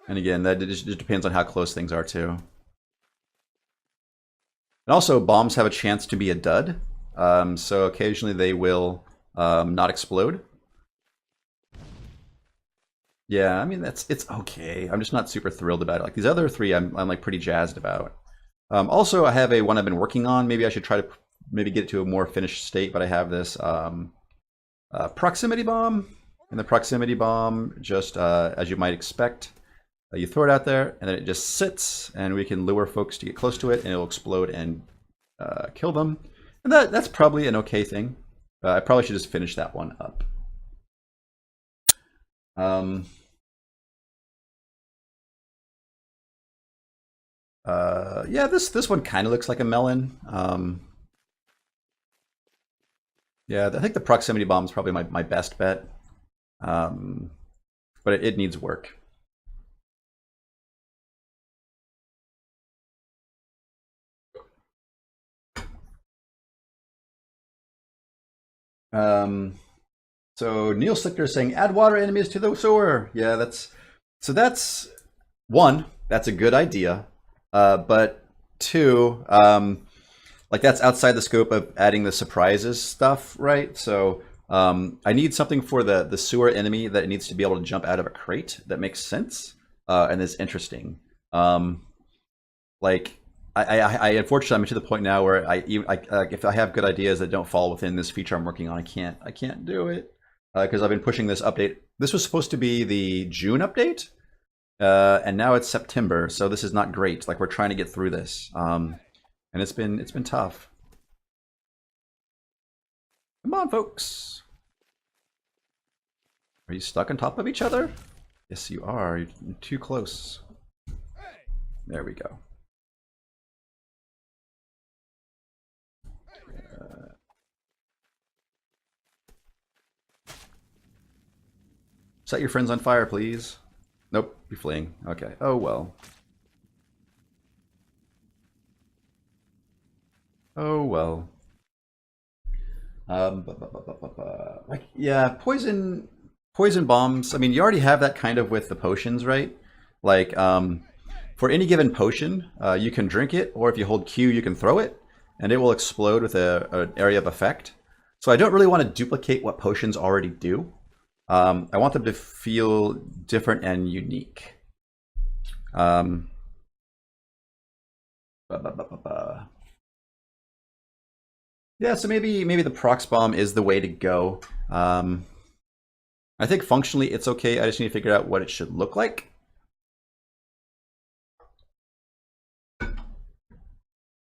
And again, that just depends on how close things are too. And also, bombs have a chance to be a dud. So occasionally they will not explode. Yeah, I mean it's okay. I'm just not super thrilled about it. Like these other three, I'm like pretty jazzed about. Also, I have one I've been working on. Maybe I should try to maybe get it to a more finished state. But I have this proximity bomb, and the proximity bomb just as you might expect, you throw it out there, and then it just sits, and we can lure folks to get close to it, and it'll explode and kill them. And that's probably an okay thing. I probably should just finish that one up. Yeah, this one kind of looks like a melon. Yeah, I think the proximity bomb is probably my best bet, but it needs work. So Neil Slichter is saying, add water enemies to the sewer. Yeah, that's one. That's a good idea, but two, like that's outside the scope of adding the surprises stuff, right? So I need something for the sewer enemy that it needs to be able to jump out of a crate that makes sense and is interesting. Like I unfortunately I'm to the point now where if I have good ideas that don't fall within this feature I'm working on, I can't do it because I've been pushing this update. This was supposed to be the June update, and now it's September, so this is not great. Like we're trying to get through this, and it's been tough. Come on, folks. Are you stuck on top of each other? Yes, you are. You're too close. There we go. Set your friends on fire, please. Nope, you're fleeing. Okay. Oh well. Oh well. Like yeah, poison bombs. I mean, you already have that kind of with the potions, right? Like for any given potion, you can drink it, or if you hold Q, you can throw it, and it will explode with an area of effect. So I don't really want to duplicate what potions already do. I want them to feel different and unique. Yeah, so maybe the prox bomb is the way to go. I think functionally it's okay. I just need to figure out what it should look like.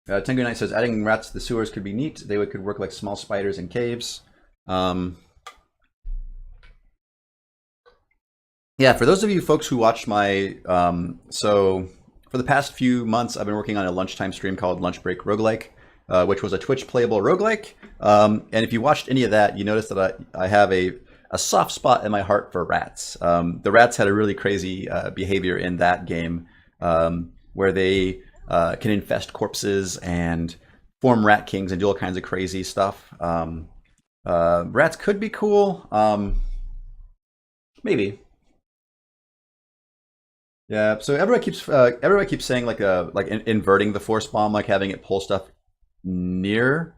Tengu Knight says adding rats to the sewers could be neat. They could work like small spiders in caves. Yeah, for those of you folks who watched my so for the past few months, I've been working on a lunchtime stream called Lunch Break Roguelike, which was a Twitch playable roguelike. And if you watched any of that, you noticed that I have a soft spot in my heart for rats. The rats had a really crazy behavior in that game where they can infest corpses and form rat kings and do all kinds of crazy stuff. Rats could be cool. Maybe. Yeah, so everybody keeps saying like inverting the force bomb, like having it pull stuff near,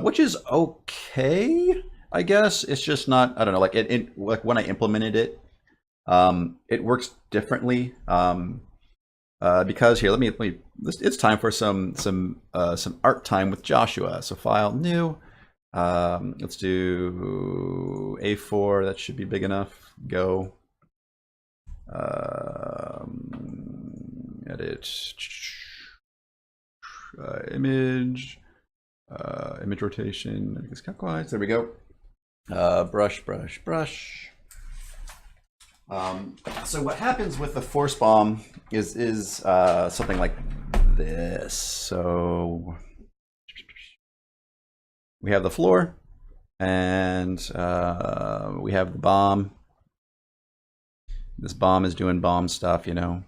which is okay, I guess. It's just not, I don't know, like like when I implemented it, it works differently. Because here, let me it's time for some art time with Joshua. So file new. Let's do A4. That should be big enough. Go. Edit image rotation. I guess clockwise. There we go. Brush. So what happens with the force bomb is something like this. So we have the floor, and we have the bomb. This bomb is doing bomb stuff, you know.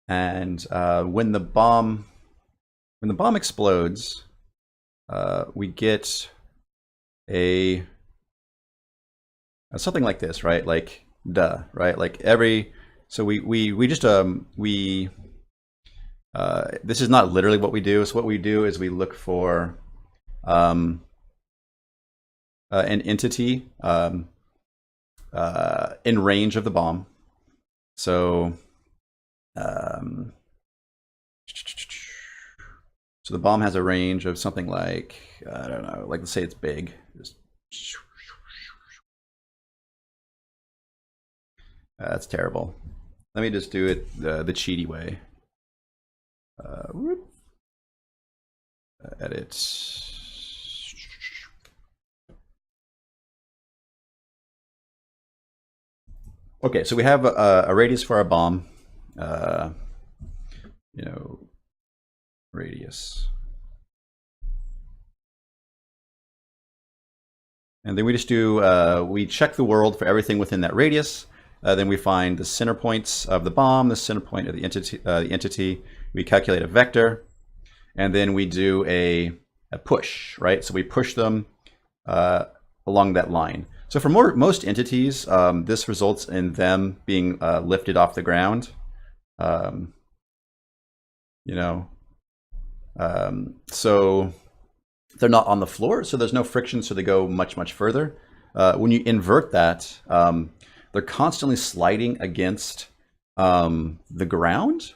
And when the bomb explodes, we get a something like this, right? Like duh, right? Like so we just This is not literally what we do. So what we do is we look for an entity in range of the bomb. So, so the bomb has a range of something like, I don't know, like let's say it's big. That's terrible. Let me just do it the cheaty way. Edit. Okay, so we have a radius for our bomb. You know, radius. And then we just do, we check the world for everything within that radius. Then we find the center points of the bomb, the center point of the entity. We calculate a vector, and then we do a push, right? So we push them along that line. So for most entities, this results in them being lifted off the ground. So they're not on the floor, so there's no friction, so they go much further. When you invert that, they're constantly sliding against the ground,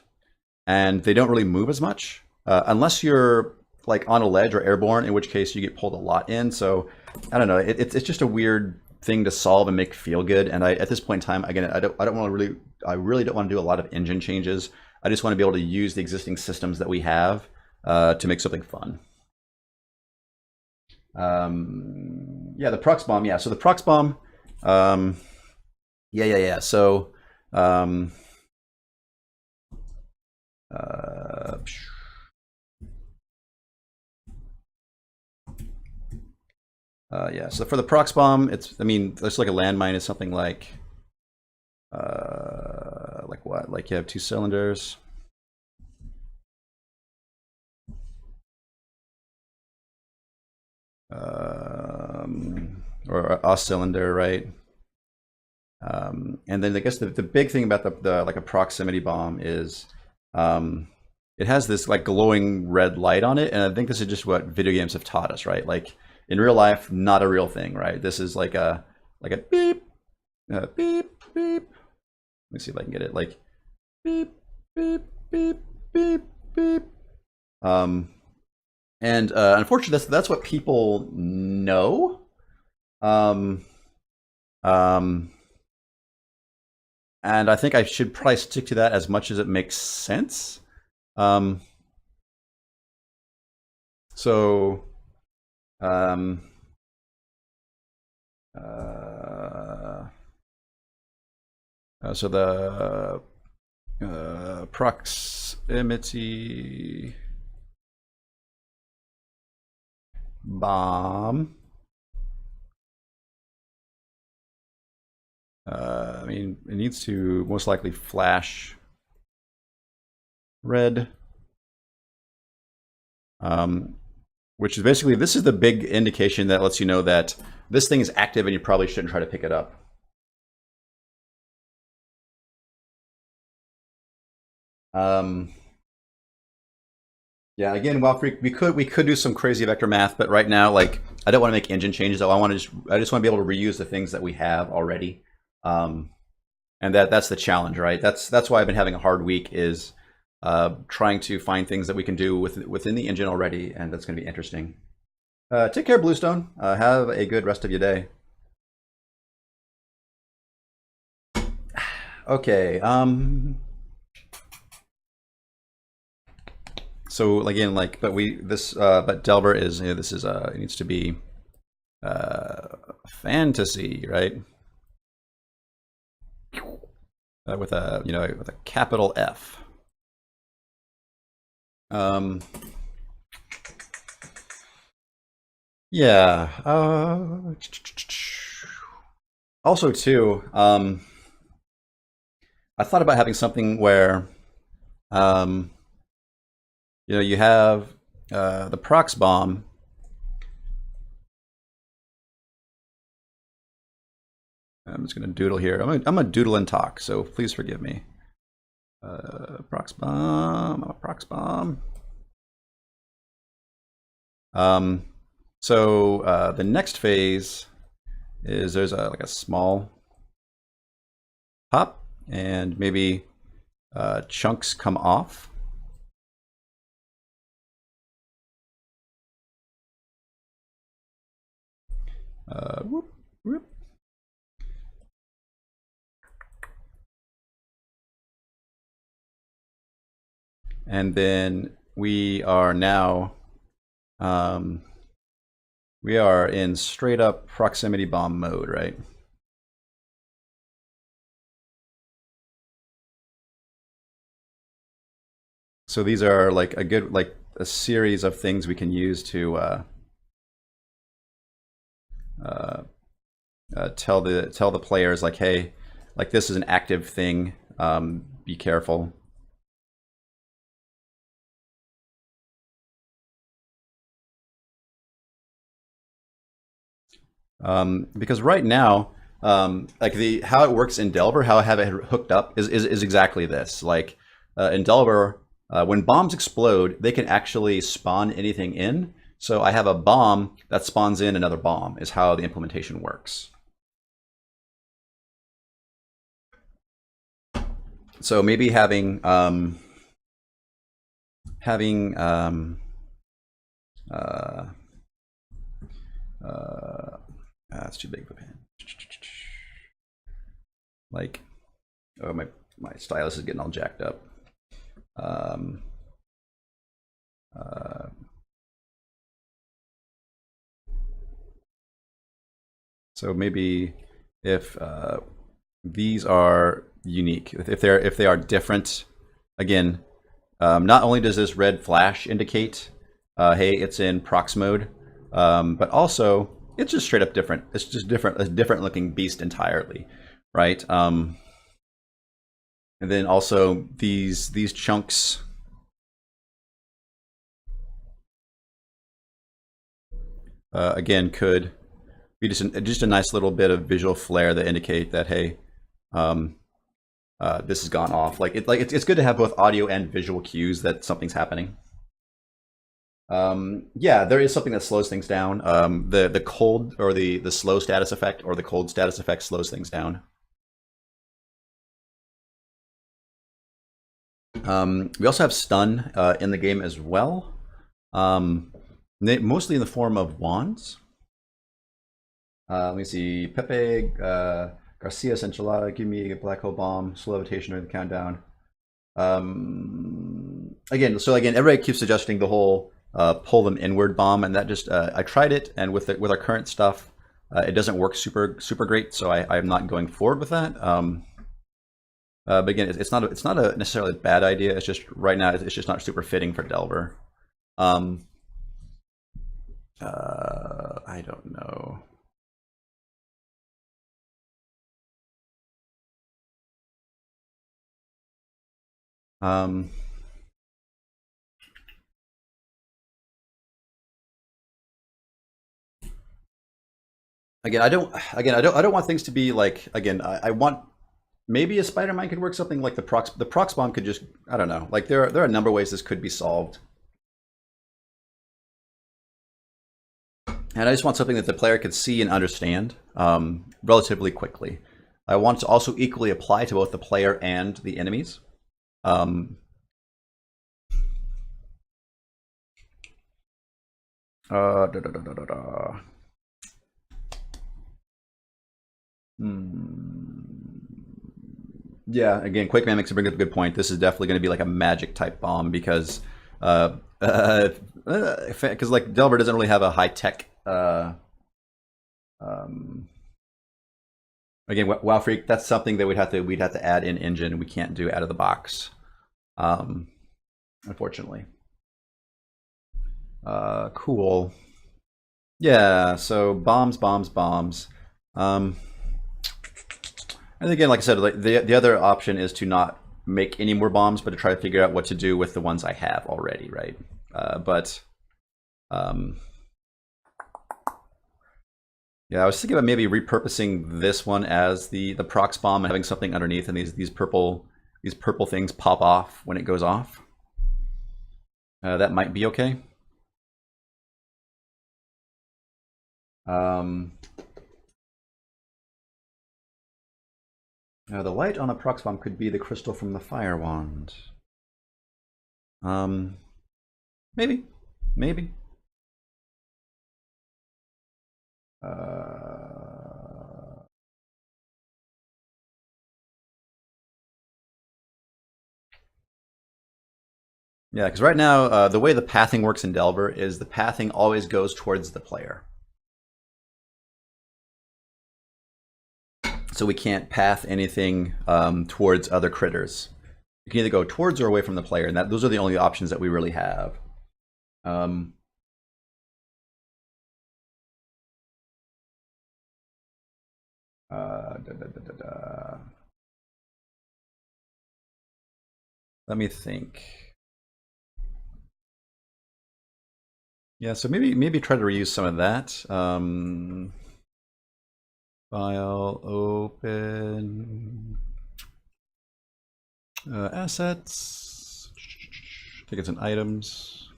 and they don't really move as much unless you're like on a ledge or airborne, in which case you get pulled a lot in. So I don't know, it's just a weird thing to solve and make feel good. And at this point in time, again, I really don't want to do a lot of engine changes. I just want to be able to use the existing systems that we have to make something fun. Yeah, the Prox bomb. Yeah, so the Prox bomb. Yeah. So, yeah. So for the Prox bomb, it's like a landmine is something like what? Like you have 2 cylinders. Or a cylinder, right? And then I guess the big thing about the like a proximity bomb is it has this like glowing red light on it, and I think this is just what video games have taught us, right? Like in real life, not a real thing, right? This is like a beep, beep, beep. Let me see if I can get it. Like beep, beep, beep, beep, beep. And unfortunately, that's what people know. And I think I should probably stick to that as much as it makes sense. So the proximity bomb. It needs to most likely flash red, which is basically, this is the big indication that lets you know that this thing is active and you probably shouldn't try to pick it up. Yeah, again, well, we could do some crazy vector math, but right now, like, I don't want to make engine changes. I just want to be able to reuse the things that we have already. And that's the challenge, right? That's why I've been having a hard week, is trying to find things that we can do within the engine already, and that's going to be interesting. Take care, Bluestone. Have a good rest of your day. Okay. So again, like, but Delver is, this is it needs to be fantasy, right? With a capital F. Yeah. Also, too, I thought about having something where, you have the Prox bomb. I'm just going to doodle here. I'm gonna doodle and talk, so please forgive me. Prox bomb. A prox bomb. So the next phase is there's like a small pop, and maybe chunks come off. Whoop, whoop. And then we are now we are in straight up proximity bomb mode, right? So these are like a series of things we can use to tell the players like, hey, like this is an active thing. Be careful. Because right now, like how it works in Delver, how I have it hooked up is exactly this. Like in Delver, when bombs explode, they can actually spawn anything in. So I have a bomb that spawns in another bomb is how the implementation works. So maybe having that's too big of a pen. Like, oh, my stylus is getting all jacked up. So maybe if these are unique, if they are different, again, not only does this red flash indicate, hey, it's in prox mode, but also it's just straight up different. It's just different, a different looking beast entirely, right? And then also these chunks. Again, could be just a nice little bit of visual flair that indicate that, hey, this has gone off. It's good to have both audio and visual cues that something's happening. Yeah, there is something that slows things down. The cold or the slow status effect or the cold status effect slows things down. We also have stun in the game as well, mostly in the form of wands. Let me see. Pepe Garcia's enchilada, give me a black hole bomb, slow levitation during the countdown. Again, everybody keeps suggesting the whole pull them inward bomb, and that just I tried it, and with our current stuff, it doesn't work super great. So I'm not going forward with that. But again, it's not a necessarily bad idea. It's just right now it's just not super fitting for Delver. I don't know. Again, I don't want things to be like, again, I want maybe a Spider-Man could work something like the prox bomb could just, I don't know, like there are a number of ways this could be solved. And I just want something that the player could see and understand relatively quickly. I want to also equally apply to both the player and the enemies. Yeah, again, Quake Man makes a good point. This is definitely going to be like a magic type bomb because like Delver doesn't really have a high tech. Again, WoW Freak, that's something that we'd have to add in engine. We can't do out of the box, unfortunately. Cool. Yeah, so bombs. And again, like I said, like the other option is to not make any more bombs, but to try to figure out what to do with the ones I have already, right? Yeah, I was thinking about maybe repurposing this one as the prox bomb and having something underneath and these purple these purple things pop off when it goes off. That might be okay. The light on the prox bomb could be the crystal from the fire wand. Maybe. Yeah, because right now, the way the pathing works in Delver is the pathing always goes towards the player. So we can't path anything towards other critters. You can either go towards or away from the player, and those are the only options that we really have. Let me think. Yeah, so maybe try to reuse some of that. File, open, assets. I think it's in items.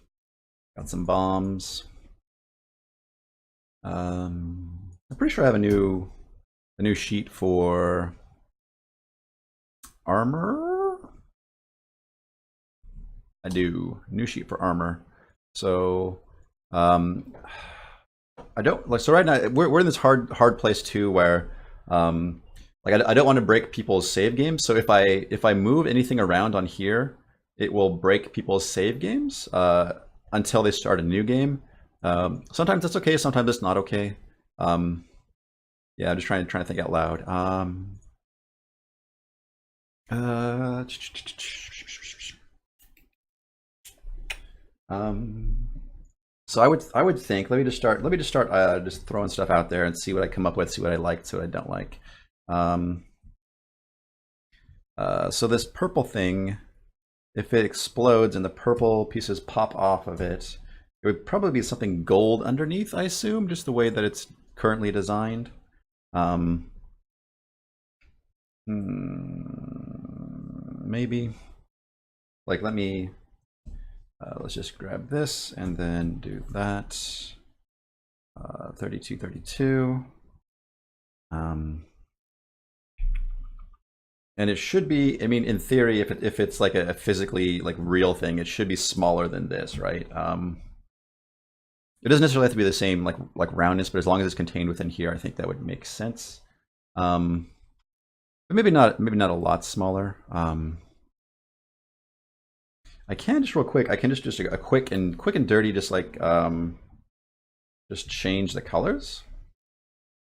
Got some bombs. I'm pretty sure I have a new sheet for armor. I do. New sheet for armor. So I don't like. So right now we're in this hard place too, where like I don't want to break people's save games. So if I move anything around on here, it will break people's save games until they start a new game. Sometimes that's okay. Sometimes it's not okay. Yeah, I'm just trying to think out loud. So I would think, let me just start just throwing stuff out there and see what I come up with, see what I like, see what I don't like. So this purple thing, if it explodes and the purple pieces pop off of it, it would probably be something gold underneath, I assume, just the way that it's currently designed. Maybe. Like, let me, let's just grab this and then do that. 32, 32. And it should be, I mean, in theory, if it's like a physically like real thing, it should be smaller than this, right? It doesn't necessarily have to be the same like roundness, but as long as it's contained within here, I think that would make sense. But maybe not a lot smaller. I can just real quick, I can just a quick and dirty, just like just change the colors.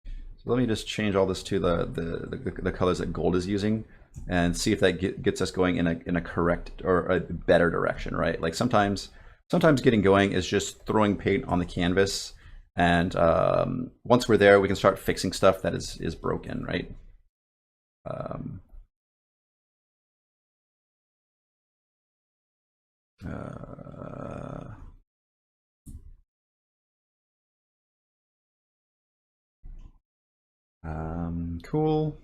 So let me just change all this to the colors that gold is using, and see if that gets us going in a correct or a better direction, right? Like sometimes getting going is just throwing paint on the canvas, and once we're there, we can start fixing stuff that is broken, right? Cool.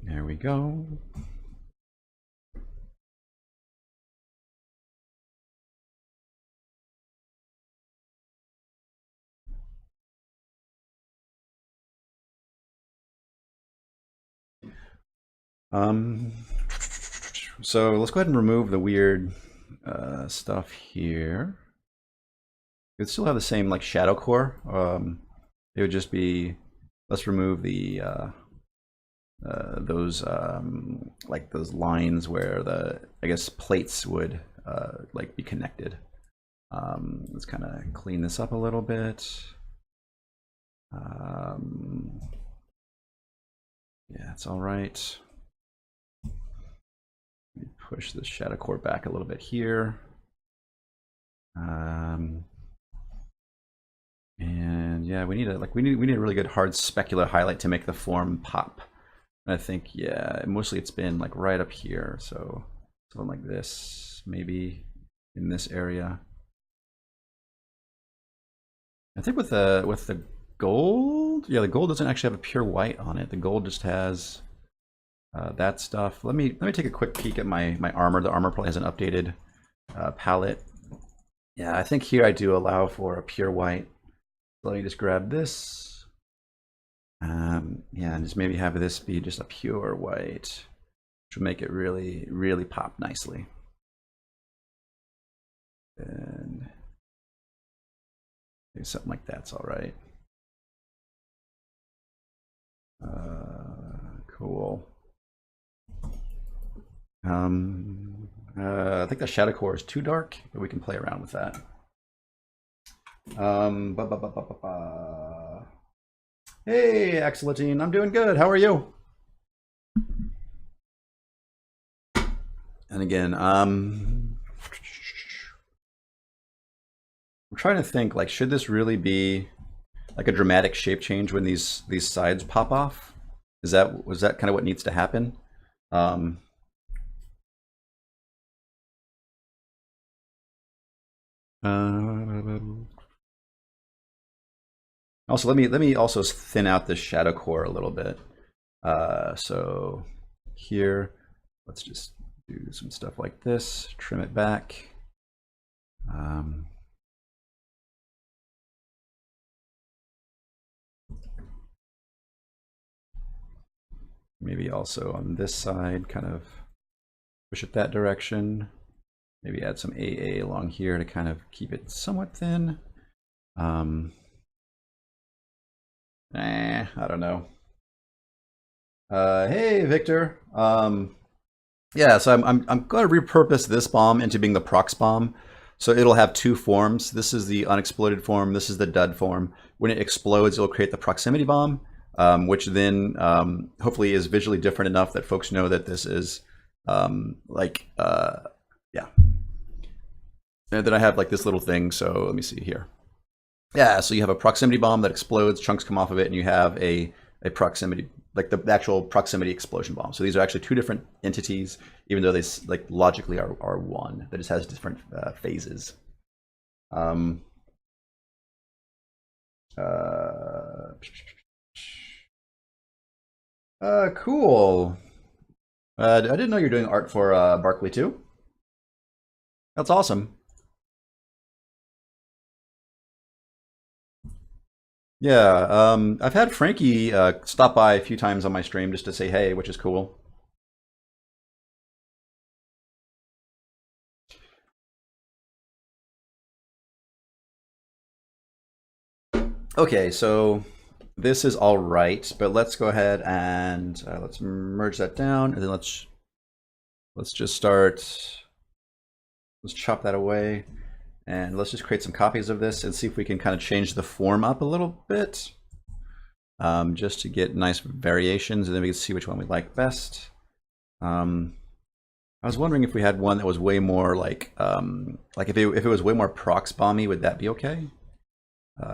There we go. So let's go ahead and remove the weird stuff here. It would still have the same like shadow core. It would just be, let's remove the those like those lines where the, I guess, plates would like be connected. Let's kind of clean this up a little bit. Yeah, it's all right. Let me push the shadow core back a little bit here. And yeah, we need a really good hard specular highlight to make the form pop. And I think, yeah, mostly it's been like right up here, so something like this, maybe in this area. I think with the gold, gold? Yeah, the gold doesn't actually have a pure white on it. The gold just has that stuff. Let me take a quick peek at my armor. The armor probably has an updated palette. Yeah, I think here I do allow for a pure white. Let me just grab this. Yeah, and just maybe have this be just a pure white, which will make it really, really pop nicely. And maybe something like that's all right. Cool. I think the shadow core is too dark, but we can play around with that. Hey, Axelotine, I'm doing good. How are you? And again, I'm trying to think, like, should this really be like a dramatic shape change when these sides pop off? Was that kind of what needs to happen? Also, let me also thin out this shadow core a little bit. So here, let's just do some stuff like this, trim it back. Maybe also on this side, kind of push it that direction. Maybe add some AA along here to kind of keep it somewhat thin. I don't know. Hey, Victor. Yeah, so I'm going to repurpose this bomb into being the prox bomb. So it'll have two forms. This is the unexploded form. This is the dud form. When it explodes, it'll create the proximity bomb, which then hopefully is visually different enough that folks know that this is yeah. And then I have like this little thing. So let me see here. Yeah, so you have a proximity bomb that explodes, chunks come off of it, and you have a proximity, like the actual proximity explosion bomb. So these are actually two different entities, even though they like logically are one. That just has different phases. Cool. I didn't know you're doing art for Barkley too. That's awesome. Yeah, I've had Frankie stop by a few times on my stream just to say hey, which is cool. Okay, so this is all right, but let's go ahead and let's merge that down, and then let's just start. Let's chop that away, and let's just create some copies of this and see if we can kind of change the form up a little bit, just to get nice variations, and then we can see which one we like best. I was wondering if we had one that was way more like if it was way more prox bomby, would that be okay?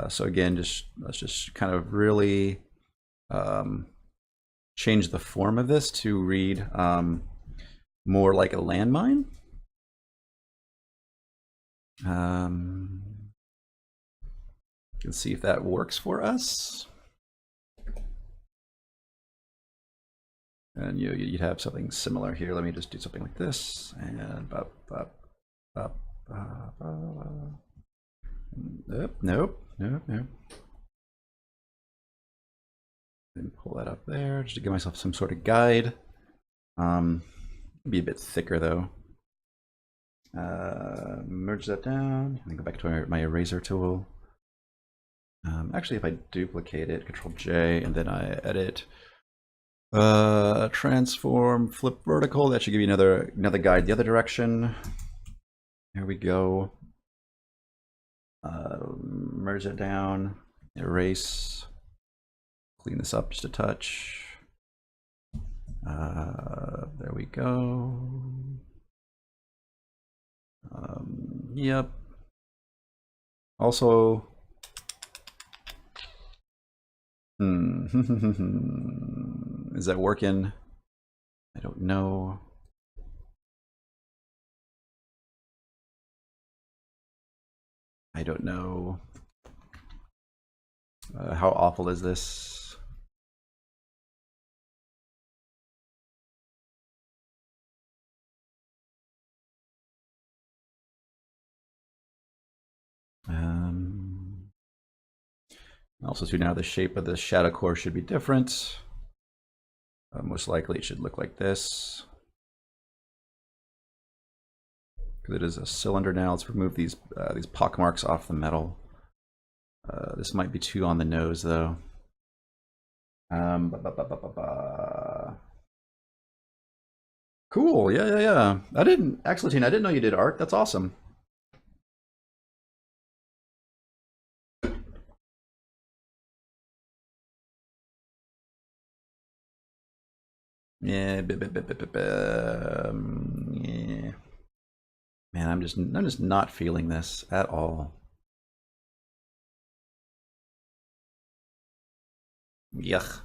So again, let's just kind of really change the form of this to read more like a landmine. Let's see if that works for us. And you'd have something similar here. Let me just do something like this, and nope. And pull that up there just to give myself some sort of guide. Be a bit thicker though. Merge that down, and then go back to my eraser tool. Actually, if I duplicate it, Control J, and then I edit, transform, flip vertical, that should give you another guide the other direction. Here we go. Merge it down, erase, clean this up just a touch. There we go. Yep. Also, is that working? I don't know. I don't know. How awful is this? Also, too, now the shape of the shadow core should be different. Most likely it should look like this. Because it is a cylinder now. Let's remove these pockmarks off the metal. This might be too on the nose, though. Cool. Yeah. I didn't, Axelotine, I didn't know you did art. That's awesome. Yeah, yeah. Man, I'm just not feeling this at all. Yuck.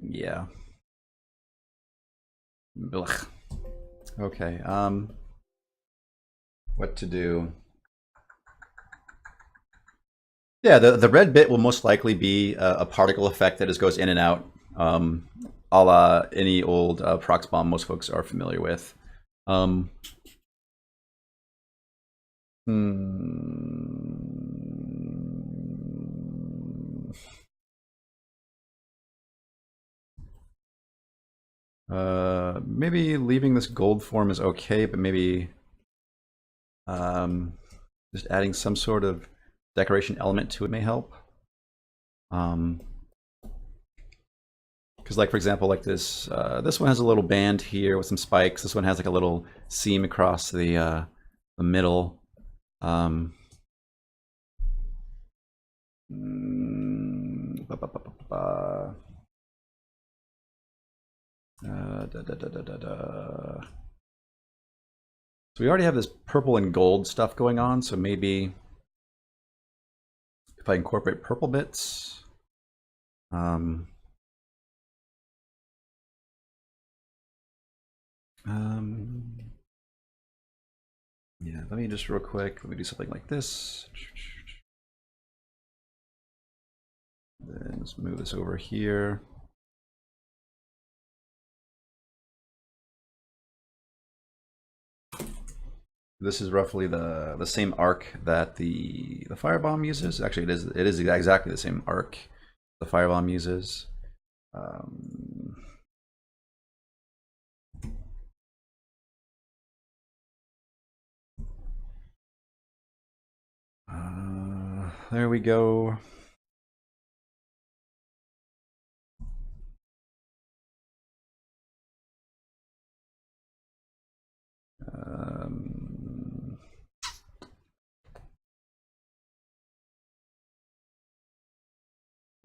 Yeah. Ugh. Okay. What to do? Yeah, the red bit will most likely be a particle effect that just goes in and out, a la any old prox bomb most folks are familiar with. Hmm. Maybe leaving this gold form is okay, but maybe just adding some sort of decoration element to it may help. Because, like, for example, like this one has a little band here with some spikes. This one has like a little seam across the middle. Ba, ba, ba, ba, ba. So we already have this purple and gold stuff going on, so maybe if I incorporate purple bits, yeah, let me just real quick, let me do something like this. Then let's move this over here. This is roughly the same arc that the firebomb uses. Actually, it is exactly the same arc the firebomb uses. There we go.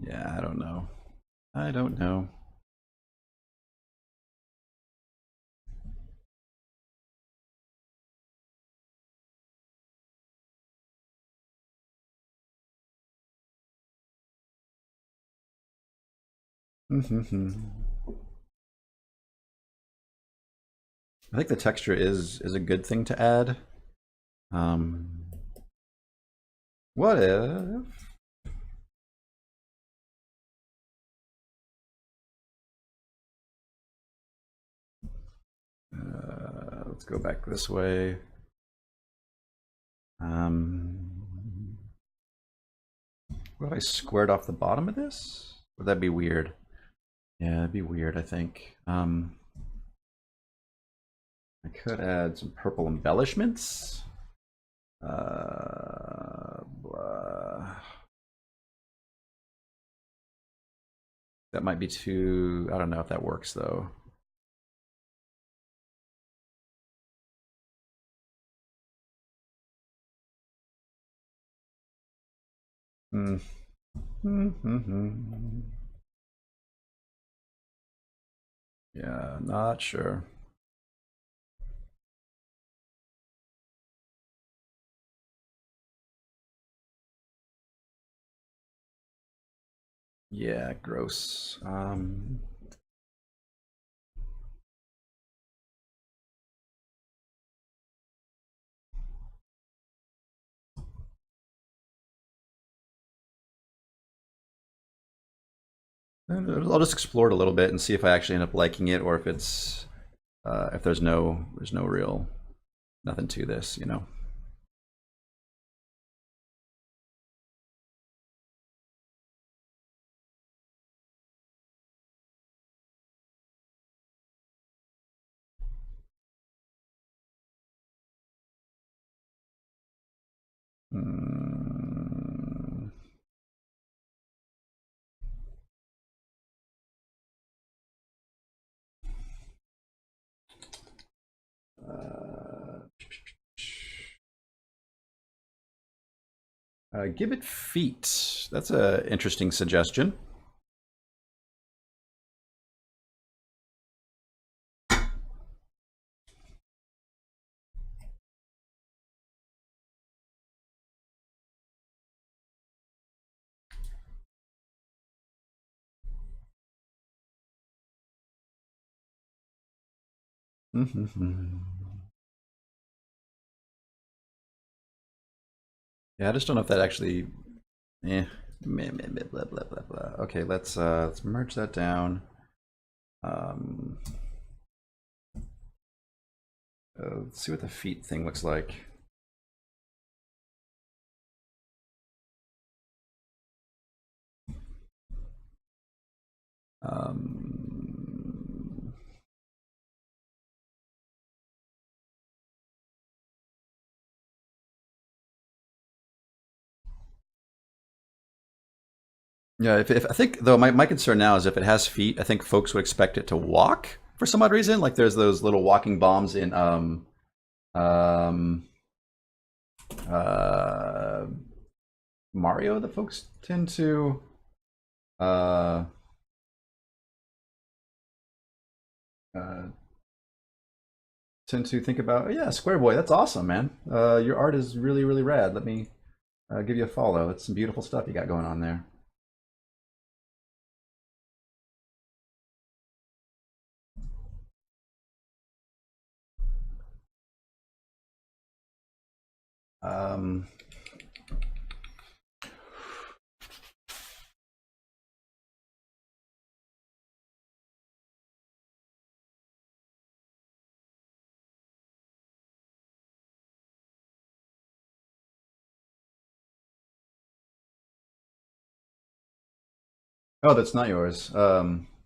Yeah, I don't know. I don't know. I think the texture is a good thing to add. What if? Let's go back this way. What if I squared off the bottom of this? Would that be weird? Yeah, that'd be weird, I think. I could add some purple embellishments. That might be too, I don't know if that works though. Yeah, not sure. Yeah, gross. I'll just explore it a little bit and see if I actually end up liking it, or if it's if there's no real nothing to this, you know. Mm, uh, give it feet. That's a interesting suggestion. Yeah, I just don't know if that actually. Eh. Meh, meh, meh, blah blah blah blah. Okay, let's merge that down. Um, let's see what the feet thing looks like. Um, yeah, if I think though my concern now is if it has feet, I think folks would expect it to walk for some odd reason. Like there's those little walking bombs in um, uh, Mario that folks tend to uh, uh, think about. Oh, yeah, Square Boy, that's awesome, man. Your art is really really rad. Let me give you a follow. It's some beautiful stuff you got going on there. Um, oh, that's not yours.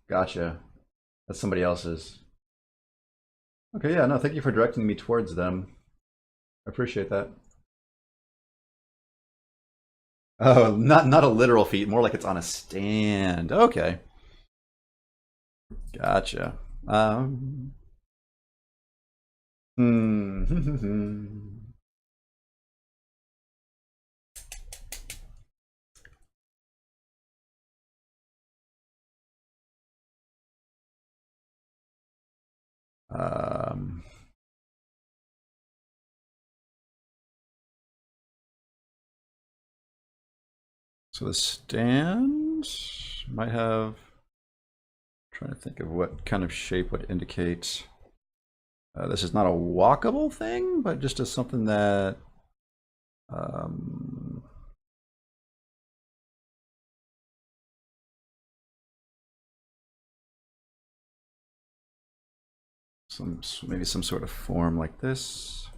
Gotcha. That's somebody else's. Okay, yeah, no, thank you for directing me towards them. I appreciate that. Oh, not a literal feet, more like it's on a stand. Okay, gotcha. Um, hmm. um, so the stand might have. Trying to think of what kind of shape would indicate. This is not a walkable thing, but just as something that. Um, maybe some sort of form like this.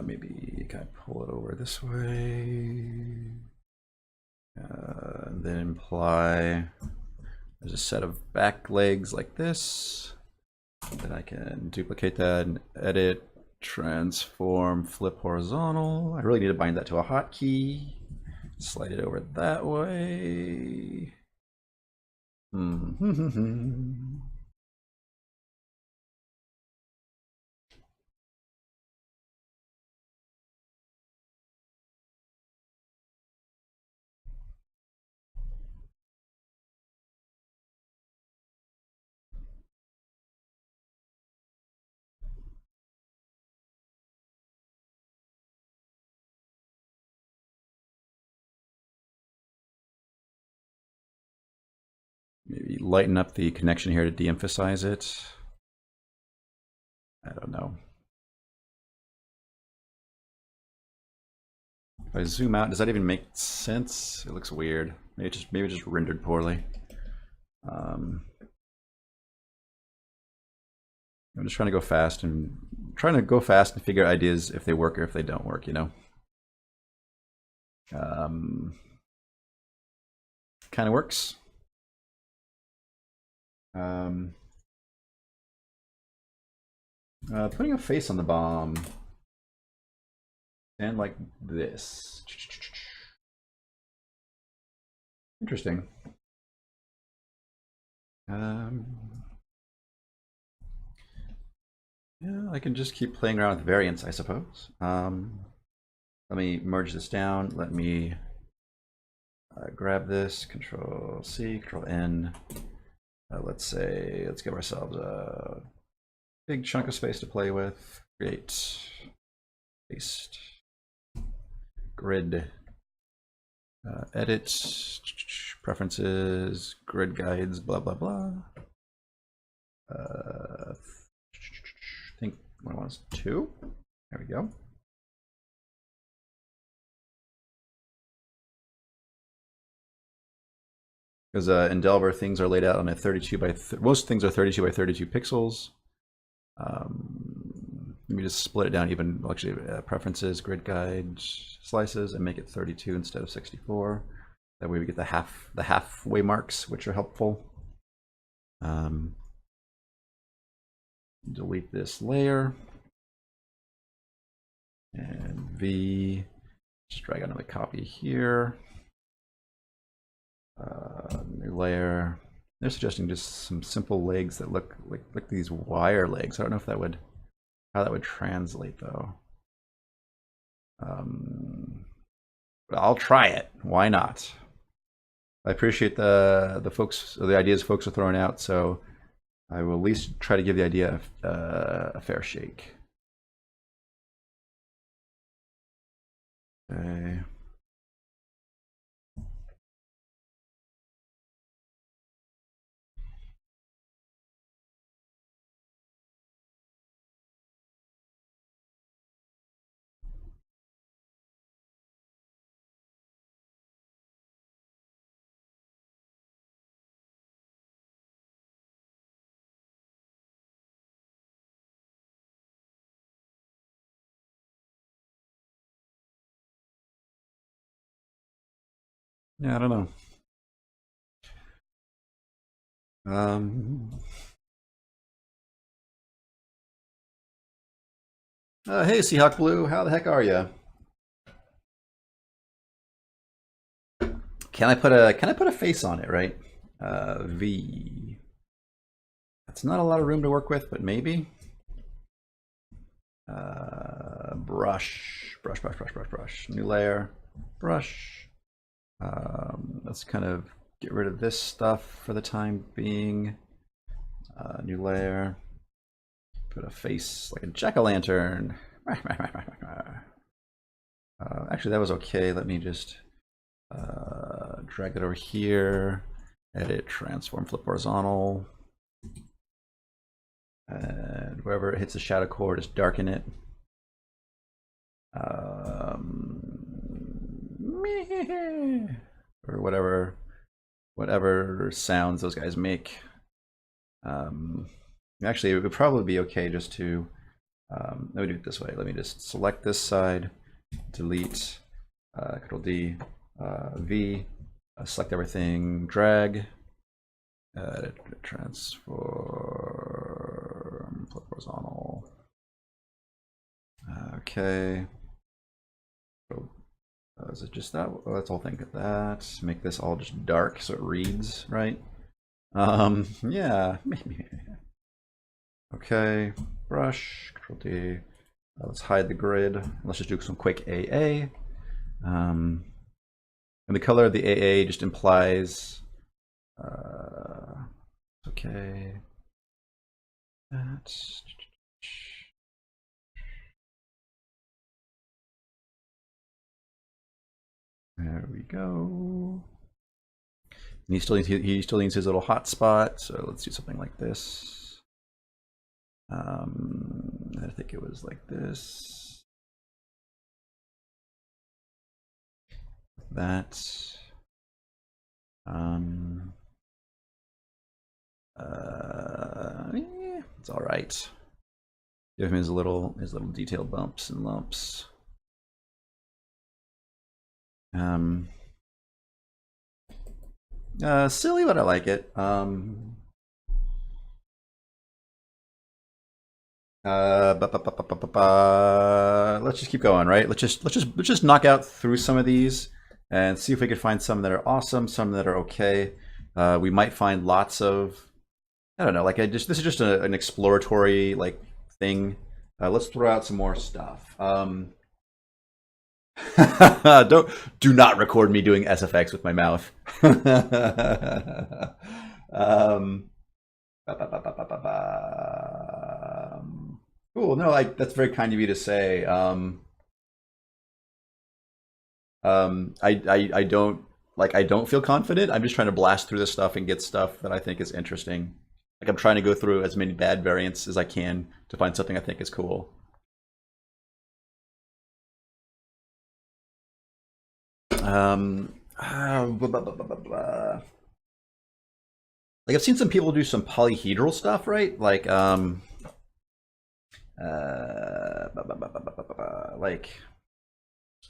Maybe kind of pull it over this way. And then imply there's a set of back legs like this. Then I can duplicate that and edit, transform, flip horizontal. I really need to bind that to a hotkey. Slide it over that way. lighten up the connection here to de-emphasize it. I don't know. If I zoom out, does that even make sense? It looks weird. Maybe it just rendered poorly. I'm just trying to go fast and figure ideas if they work or if they don't work, you know. Kind of works. Putting a face on the bomb. And like this. Interesting. Yeah, I can just keep playing around with variants, I suppose. Let me merge this down. Let me grab this, Control C, Control N. Let's give ourselves a big chunk of space to play with. Create, paste, grid, edit, preferences, grid guides, blah, blah, blah. I think what I want is 2. There we go. Because in Delver, things are laid out on a 32 by most things are 32 by 32 pixels. Let me just split it down even. Actually, preferences, grid guide, slices, and make it 32 instead of 64. That way we get the halfway marks, which are helpful. Delete this layer and V. Just drag another copy here. New layer. They're suggesting just some simple legs that look like these wire legs. I don't know if that would how that would translate though. But I'll try it. Why not? I appreciate the folks, the ideas folks are throwing out, so I will at least try to give the idea a fair shake. Okay. Yeah, I don't know. Hey, Seahawk Blue, how the heck are you? Can I put a face on it, right? V. That's not a lot of room to work with, but maybe. Brush. New layer, brush. Let's kind of get rid of this stuff for the time being. New layer. Put a face like a jack-o'-lantern. Actually, that was okay. Let me just drag it over here. Edit, transform, flip horizontal. And wherever it hits the shadow core, just darken it. Or whatever sounds those guys make. Actually, it would probably be okay just to let me do it this way. Let me just select this side, delete, Control D, V, select everything, drag, transform, flip horizontal. Okay. So, is it just that? Oh, let's all think of that. Make this all just dark so it reads right. Yeah, maybe. Okay, brush, Control D. Let's hide the grid. Let's just do some quick AA. And the color of the AA just implies. Okay. That's. There we go. he still needs his little hotspot. So let's do something like this. I think it was like this. That. Yeah, it's all right. Give him his little detail bumps and lumps. Silly, but I like it. Let's just keep going, right? Let's just knock out through some of these and see if we can find some that are awesome, some that are okay. We might find lots of, I don't know, like this is just an exploratory like thing. Let's throw out some more stuff. Do not record me doing SFX with my mouth. Cool. No, that's very kind of you to say. I don't I don't feel confident. I'm just trying to blast through this stuff and get stuff that I think is interesting. Like I'm trying to go through as many bad variants as I can to find something I think is cool. Blah, blah, blah, like I've seen some people do some polyhedral stuff, right? Like like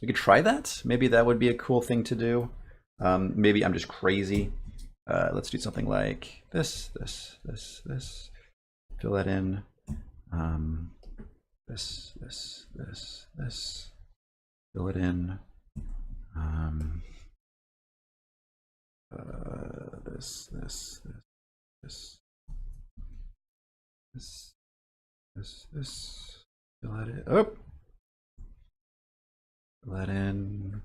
we could try that. Maybe that would be a cool thing to do. Maybe I'm just crazy. Let's do something like this. Fill that in. This. Fill it in. This. Fill it in. Oh. Fill that in.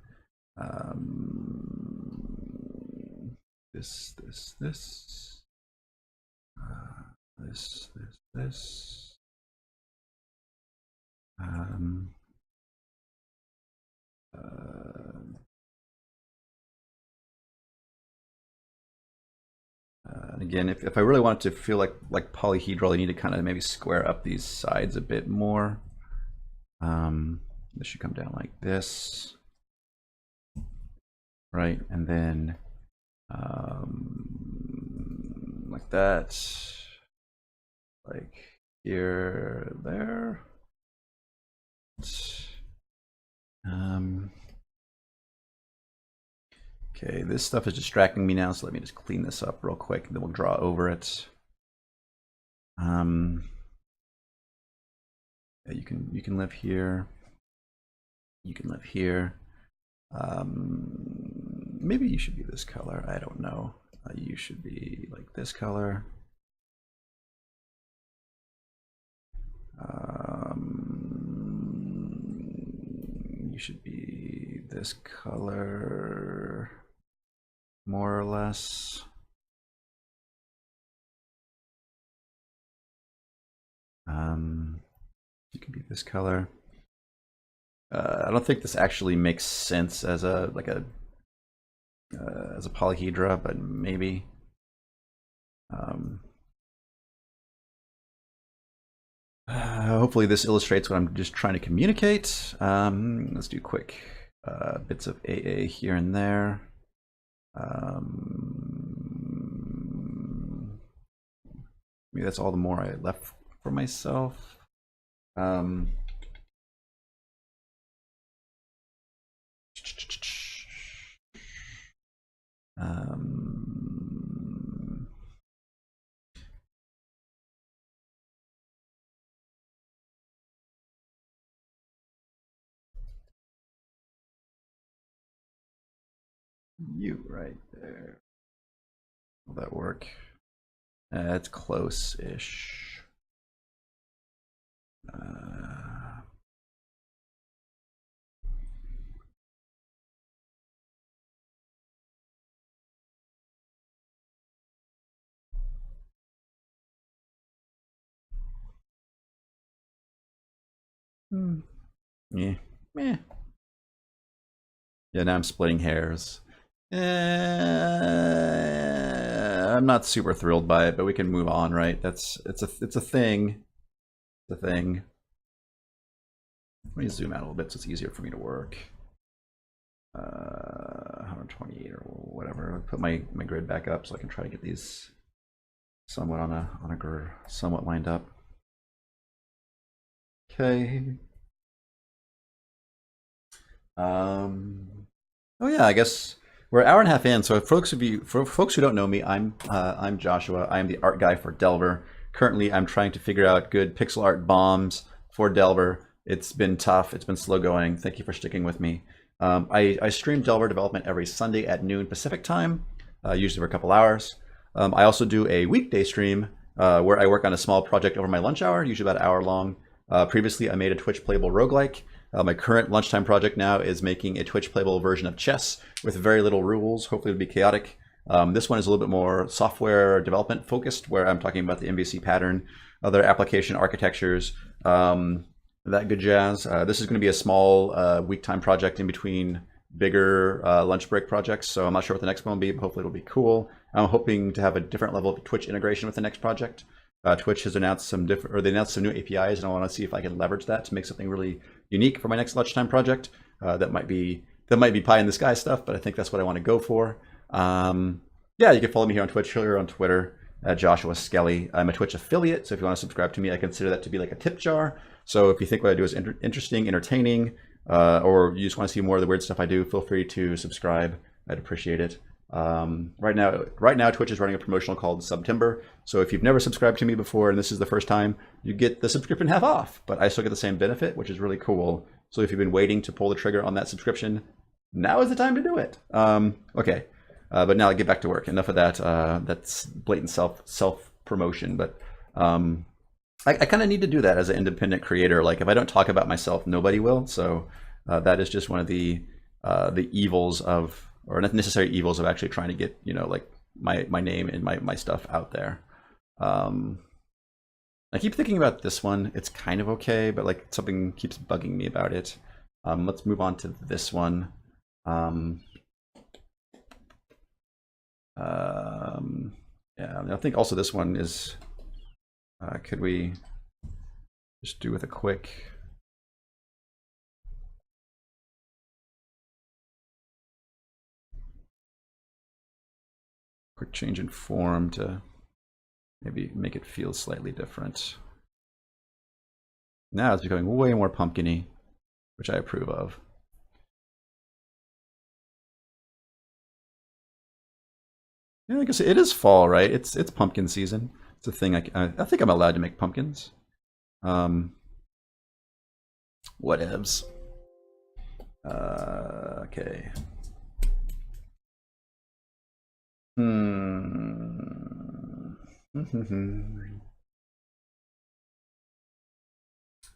This. This. And again, if I really want it to feel like polyhedral, I need to kind of maybe square up these sides a bit more. This should come down like this, right? And then like that, like here, there. Okay, this stuff is distracting me now, so let me just clean this up real quick, and then we'll draw over it. Yeah, you can live here. You can live here. Maybe you should be this color. I don't know. You should be like this color. You should be this color, more or less. You can be this color. I don't think this actually makes sense as a as a polyhedra, but maybe. Hopefully this illustrates what I'm just trying to communicate. Let's do quick bits of AA here and there. Maybe that's all the more I left for myself. You right there. Will that work? It's close-ish. Yeah. Yeah, now I'm splitting hairs. I'm not super thrilled by it, but we can move on, right? It's a thing. It's a thing. Let me zoom out a little bit so it's easier for me to work. 128 or whatever. I'll put my grid back up so I can try to get these somewhat on a grid, somewhat lined up. Okay. Oh yeah, I guess we're an hour and a half in. So for folks who don't know me, I'm Joshua. I am the art guy for Delver. Currently, I'm trying to figure out good pixel art bombs for Delver. It's been tough. It's been slow going. Thank you for sticking with me. I stream Delver development every Sunday at noon Pacific time, usually for a couple hours. I also do a weekday stream where I work on a small project over my lunch hour, usually about an hour long. Previously, I made a Twitch playable roguelike. My current lunchtime project now is making a Twitch playable version of chess with very little rules. Hopefully it'll be chaotic. This one is a little bit more software development focused, where I'm talking about the MVC pattern, other application architectures, that good jazz. This is going to be a small week time project in between bigger lunch break projects. So I'm not sure what the next one will be, but hopefully it'll be cool. I'm hoping to have a different level of Twitch integration with the next project. Twitch has announced some they announced some new APIs, and I want to see if I can leverage that to make something really unique for my next lunchtime project. That might be pie in the sky stuff, but I think that's what I want to go for. Yeah, you can follow me here on Twitch or on Twitter at Joshua Skelly. I'm a Twitch affiliate, so if you want to subscribe to me, I consider that to be like a tip jar. So if you think what I do is interesting, entertaining, or you just want to see more of the weird stuff I do, feel free to subscribe. I'd appreciate it. Right now, Twitch is running a promotional called September. So if you've never subscribed to me before and this is the first time, you get the subscription half off, but I still get the same benefit, which is really cool. So if you've been waiting to pull the trigger on that subscription, now is the time to do it. Okay, but now I get back to work. Enough of that. That's blatant self promotion, but I kind of need to do that as an independent creator. Like if I don't talk about myself, nobody will. So that is just one of the evils of, or not necessary evils of actually trying to get, like my name and my stuff out there. I keep thinking about this one. It's kind of okay, but like something keeps bugging me about it. Let's move on to this one. Yeah, I think also this one is, could we just do with a quick change in form to maybe make it feel slightly different. Now it's becoming way more pumpkin-y, which I approve of. Yeah, I guess it is fall, right? It's pumpkin season. It's a thing. I think I'm allowed to make pumpkins. Whatevs. Okay.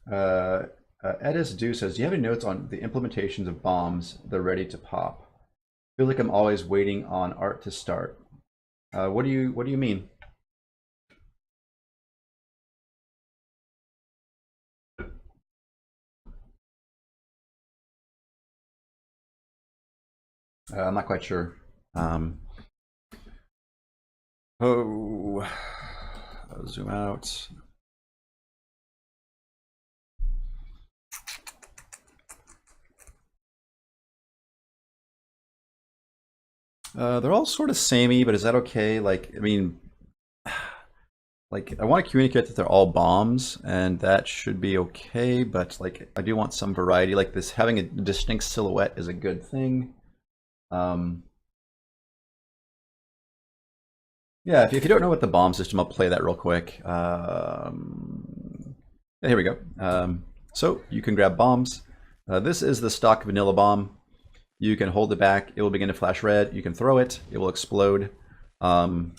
Edis Do says, do you have any notes on the implementations of bombs? They're ready to pop. I feel like I'm always waiting on art to start. What do you mean? I'm not quite sure. Oh, I'll zoom out. They're all sort of samey, but is that okay? Like, I mean, like I want to communicate that they're all bombs, and that should be okay. But like, I do want some variety. Like this, having a distinct silhouette is a good thing. Yeah, if you don't know what the bomb system, I'll play that real quick. Yeah, here we go. So you can grab bombs. This is the stock vanilla bomb. You can hold it back. It will begin to flash red. You can throw it. It will explode. Bombs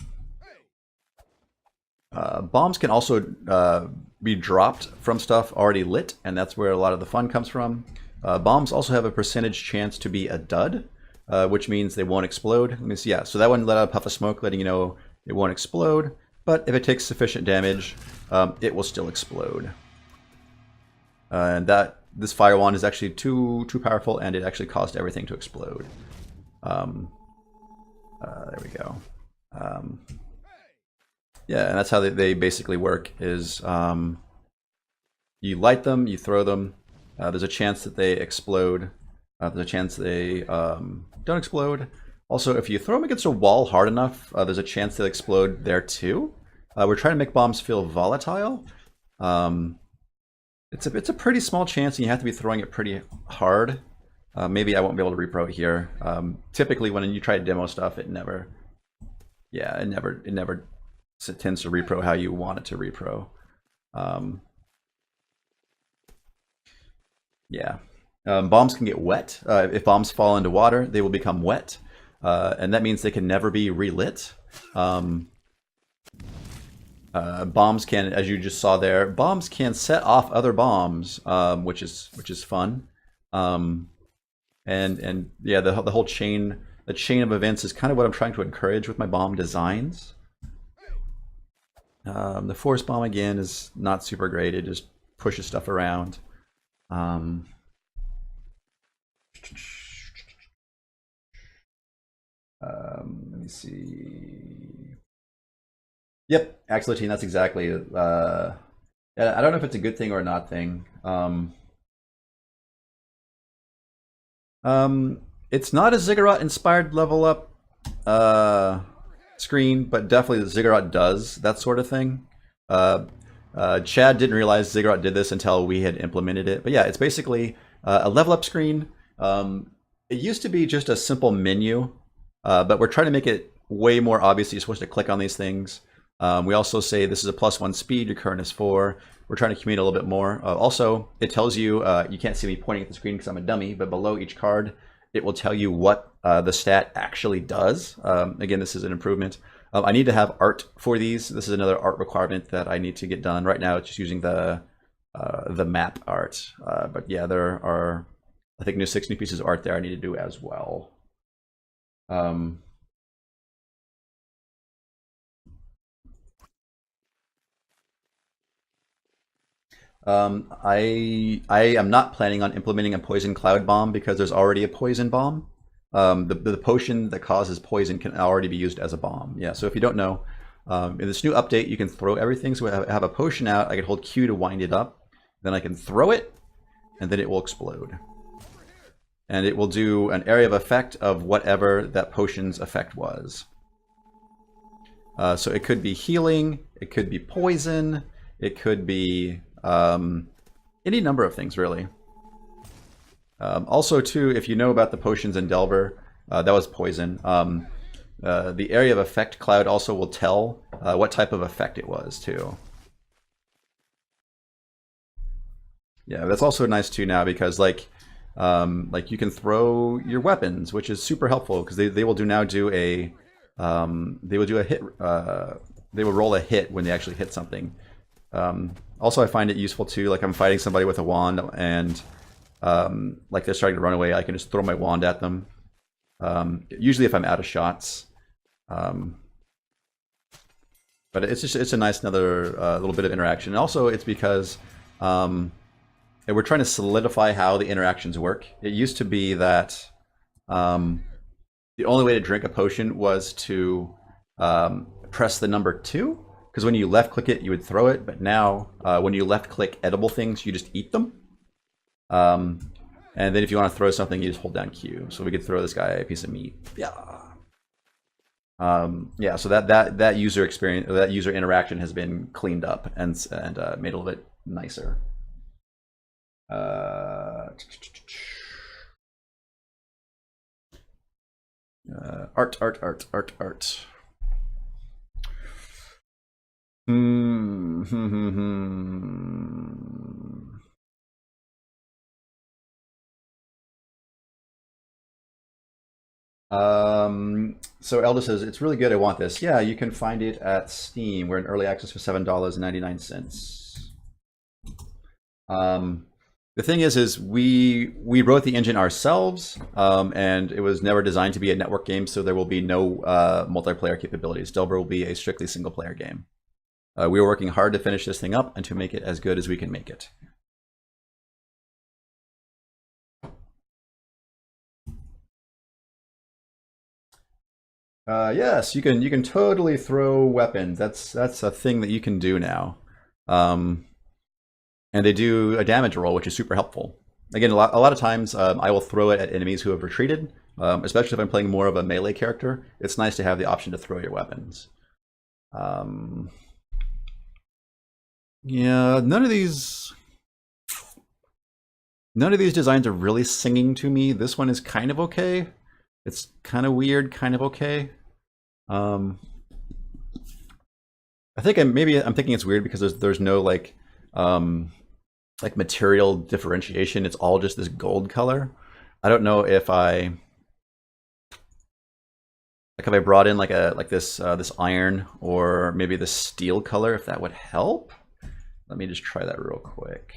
can also be dropped from stuff already lit, and that's where a lot of the fun comes from. Bombs also have a percentage chance to be a dud, which means they won't explode. Let me see. Yeah, so that one let out a puff of smoke, letting you know it won't explode. But if it takes sufficient damage, it will still explode. And this fire wand is actually too powerful, and it actually caused everything to explode. There we go. Yeah, and that's how they basically work is you light them, you throw them. There's a chance that they explode. There's a chance they don't explode. Also, if you throw them against a wall hard enough, there's a chance they'll explode there too. We're trying to make bombs feel volatile. It's a pretty small chance, and you have to be throwing it pretty hard. Maybe I won't be able to repro it here. Typically, when you try to demo stuff, it never tends to repro how you want it to repro. Yeah. Bombs can get wet. If bombs fall into water, they will become wet. And that means they can never be relit. Bombs can, as you just saw there, bombs can set off other bombs, which is fun. And yeah, the whole chain, the chain of events is kind of what I'm trying to encourage with my bomb designs. The force bomb again is not super great. It just pushes stuff around. Let me see. Yep, axolotl. That's exactly. I don't know if it's a good thing or a not thing. It's not a Ziggurat inspired level up screen, but definitely the Ziggurat does that sort of thing. Chad didn't realize Ziggurat did this until we had implemented it. But yeah, it's basically a level up screen. It used to be just a simple menu, but we're trying to make it way more obvious that you're supposed to click on these things. We also say this is a +1 speed, your current is 4. We're trying to communicate a little bit more. Also, it tells you, you can't see me pointing at the screen because I'm a dummy, but below each card, it will tell you what the stat actually does. Again, this is an improvement. I need to have art for these. This is another art requirement that I need to get done. Right now, it's just using the map art. But yeah, there are, I think, 6 new pieces of art there I need to do as well. I am not planning on implementing a poison cloud bomb because there's already a poison bomb. The potion that causes poison can already be used as a bomb. Yeah, so if you don't know, in this new update, you can throw everything. So I have a potion out. I can hold Q to wind it up. Then I can throw it, and then it will explode. And it will do an area of effect of whatever that potion's effect was. So it could be healing, it could be poison, it could be any number of things, really. Also, too, if you know about the potions in Delver, that was poison. The area of effect cloud also will tell what type of effect it was, too. Yeah, that's also nice, too, now, because, like you can throw your weapons, which is super helpful, because they will now do a... they will do a hit... they will roll a hit when they actually hit something. Also, I find it useful too, like I'm fighting somebody with a wand and like they're starting to run away, I can just throw my wand at them. Usually if I'm out of shots. But it's a nice another little bit of interaction. And also it's because we're trying to solidify how the interactions work. It used to be that the only way to drink a potion was to press the number 2. Because when you left click it, you would throw it, but now when you left click edible things, you just eat them. And then if you want to throw something, you just hold down Q. So we could throw this guy a piece of meat. Yeah. Yeah. So that user experience, that user interaction has been cleaned up and made a little bit nicer. Art. So Elda says, it's really good, I want this. Yeah, you can find it at Steam. We're in early access for $7.99. The thing is we wrote the engine ourselves, and it was never designed to be a network game, so there will be no multiplayer capabilities. Delver will be a strictly single-player game. We are working hard to finish this thing up and to make it as good as we can make it. Yes, you can totally throw weapons. That's a thing that you can do now. Um, and they do a damage roll, which is super helpful. Again, a lot of times I will throw it at enemies who have retreated, especially if I'm playing more of a melee character. It's nice to have the option to throw your weapons. Um, yeah, none of these designs are really singing to me. This one is kind of okay. It's kind of weird, kind of okay. Um, I think maybe I'm thinking it's weird because there's no like material differentiation. It's all just this gold color. I don't know if I brought in this iron or maybe this steel color, if that would help. Let me just try that real quick.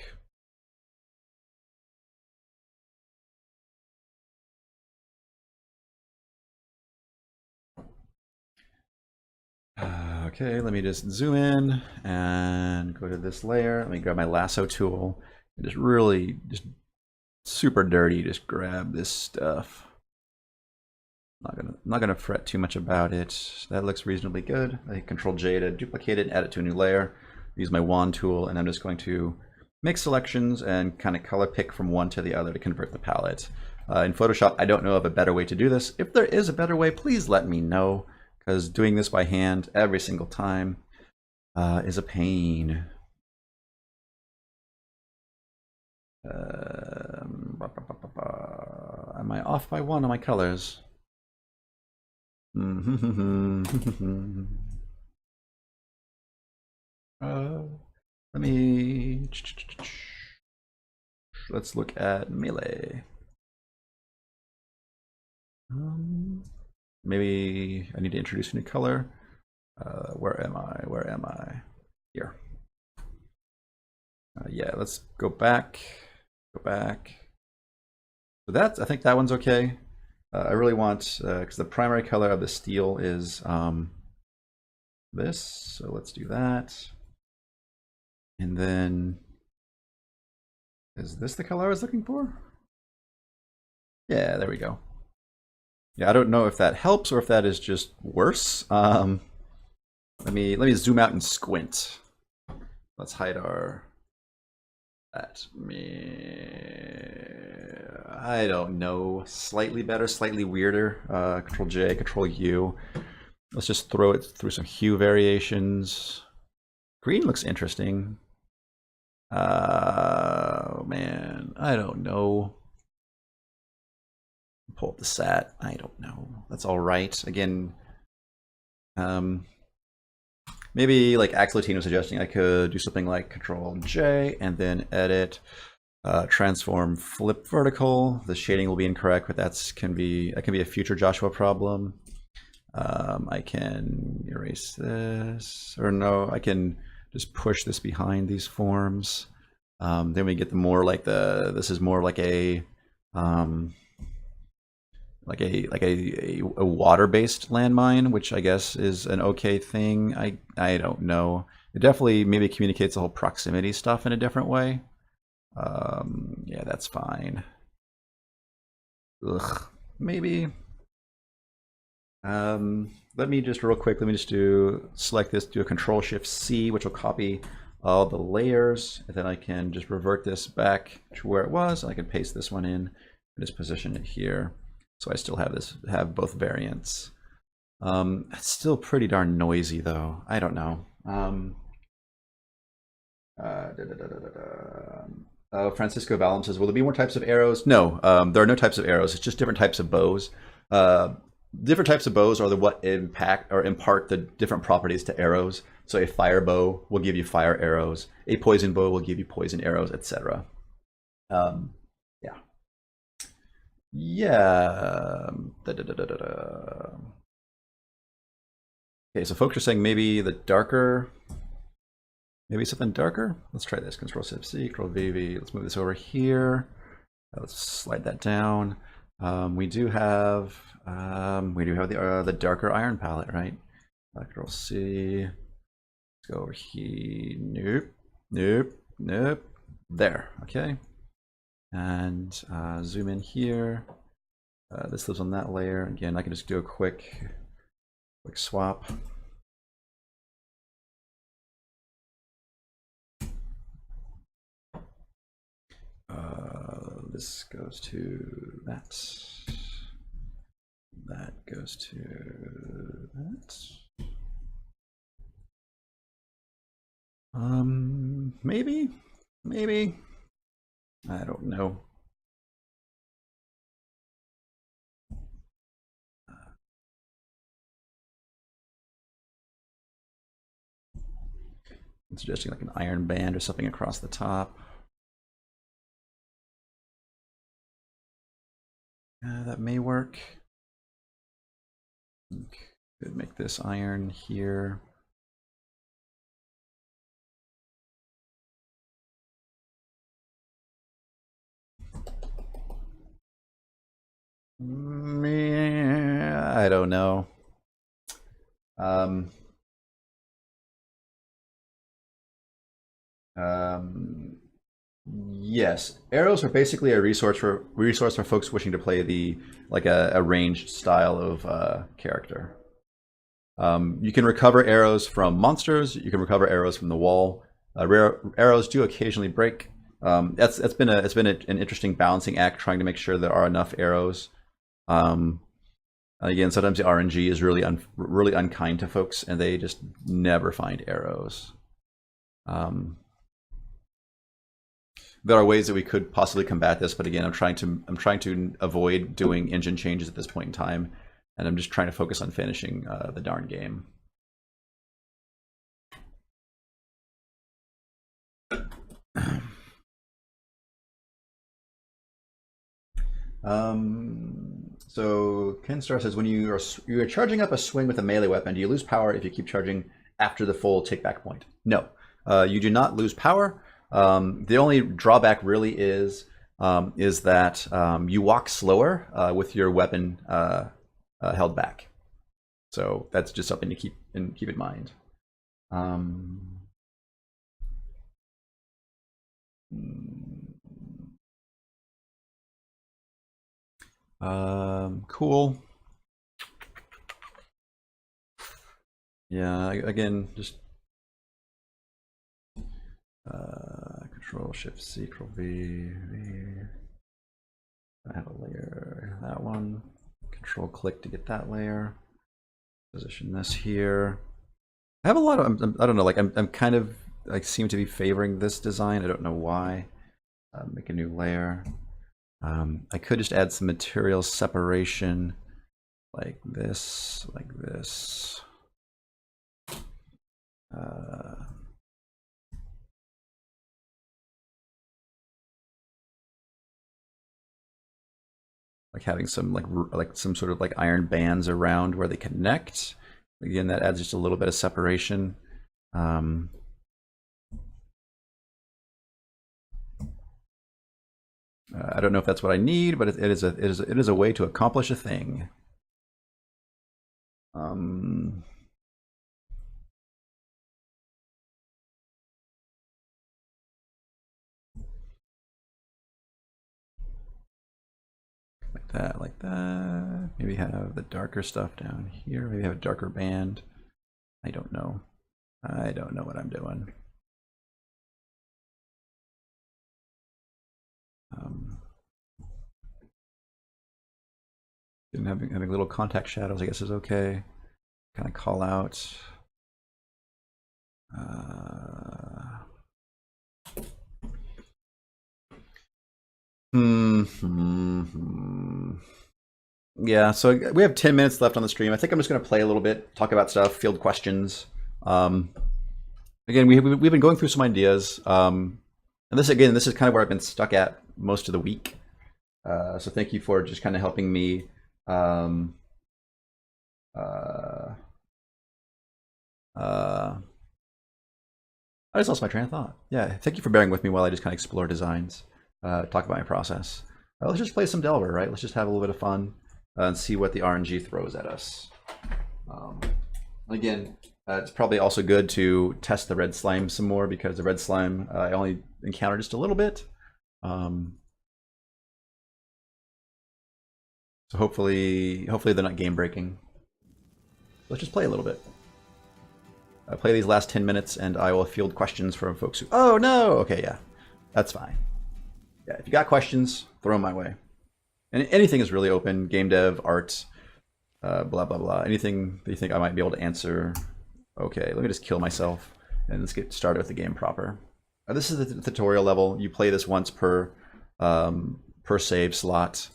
Okay, let me just zoom in and go to this layer. Let me grab my lasso tool and just super dirty, just grab this stuff. Not gonna fret too much about it. That looks reasonably good. I hit Control J to duplicate it, add it to a new layer. Use my wand tool, and I'm just going to make selections and kind of color pick from one to the other to convert the palette. In Photoshop, I don't know of a better way to do this. If there is a better way, please let me know, because doing this by hand every single time is a pain. Am I off by one on my colors? Let me. Let's look at melee. Maybe I need to introduce a new color. Where am I? Where am I? Here. Yeah, let's go back. Go back. So I think that one's okay. I really want, because the primary color of the steel is this, so let's do that. And then, is this the color I was looking for? Yeah, there we go. Yeah, I don't know if that helps or if that is just worse. Let me zoom out and squint. Let's hide our I don't know. Slightly better, slightly weirder. Control J, Control U. Let's just throw it through some hue variations. Green looks interesting. Man, I don't know. Pull up the sat. I don't know. That's all right. Again, maybe like Axelotine was suggesting I could do something like Control J and then edit, transform, flip vertical. The shading will be incorrect, but that can be a future Joshua problem. I can erase this, or no, I can just push this behind these forms. Then we get the more like this is more like a water-based landmine, which I guess is an okay thing. I don't know. It definitely maybe communicates the whole proximity stuff in a different way. Yeah, that's fine. Ugh, maybe. Let me just real quick. Let me just select this, do a Control Shift C, which will copy all the layers, and then I can just revert this back to where it was. I can paste this one in and just position it here. So I still have both variants. It's still pretty darn noisy though. I don't know. Francisco Valum says, will there be more types of arrows? No, there are no types of arrows. It's just different types of bows. Different types of bows are what impact or impart the different properties to arrows. So a fire bow will give you fire arrows. A poison bow will give you poison arrows, etc. Yeah. Okay, so folks are saying maybe something darker. Let's try this. Control Shift C, Control V. Let's move this over here. Let's slide that down. We do have the darker iron palette, right? Control C. Let's go over here. Nope. There. Okay. And zoom in here. This lives on that layer. Again, I can just do a quick Quick swap. This goes to that. That goes to that. Maybe. I don't know. I'm suggesting like an iron band or something across the top. That may work. Could make this iron here. I don't know. Yes, arrows are basically a resource for folks wishing to play the a ranged style of character. You can recover arrows from monsters. You can recover arrows from the wall. Rare arrows do occasionally break. It's been an interesting balancing act, trying to make sure there are enough arrows. Again, sometimes the RNG is really unkind to folks, and they just never find arrows. There are ways that we could possibly combat this, but again, I'm trying to avoid doing engine changes at this point in time, and I'm just trying to focus on finishing the darn game. So Kenstar says, when you are charging up a swing with a melee weapon, do you lose power if you keep charging after the full take back point? No, you do not lose power. The only drawback really is that you walk slower with your weapon held back. So that's just something to keep in mind. Cool. Yeah, again, just Control Shift C, Control V. I have a layer, that one. Control click to get that layer. Position this here. I have a lot of, I don't know, like I'm kind of, I seem to be favoring this design. I don't know why. Make a new layer. I could just add some material separation like this, like this. Like having some like some sort of like iron bands around where they connect. Again, that adds just a little bit of separation. I don't know if that's what I need, but it is a way to accomplish a thing. Like that. Maybe have the darker stuff down here. Maybe have a darker band. I don't know. I don't know what I'm doing. And having little contact shadows, I guess, is okay. Kind of call out. Yeah, so we have 10 minutes left on the stream. I think I'm just going to play a little bit, talk about stuff, field questions. Again, we've been going through some ideas. And this is kind of where I've been stuck at most of the week. So thank you for just kind of helping me. I just lost my train of thought. Yeah, thank you for bearing with me while I just kind of explore designs, talk about my process. Let's just play some Delver, right? Let's just have a little bit of fun and see what the RNG throws at us. Again, it's probably also good to test the red slime some more, because the red slime I only encountered just a little bit. So hopefully they're not game breaking. Let's just play a little bit. I play these last 10 minutes and I will field questions from folks who, oh no, okay, yeah, that's fine. Yeah, if you got questions, throw them my way. And anything is really open, game dev, art, blah, blah, blah. Anything that you think I might be able to answer. Okay, let me just kill myself and let's get started with the game proper. This is the tutorial level. You play this once per save slot.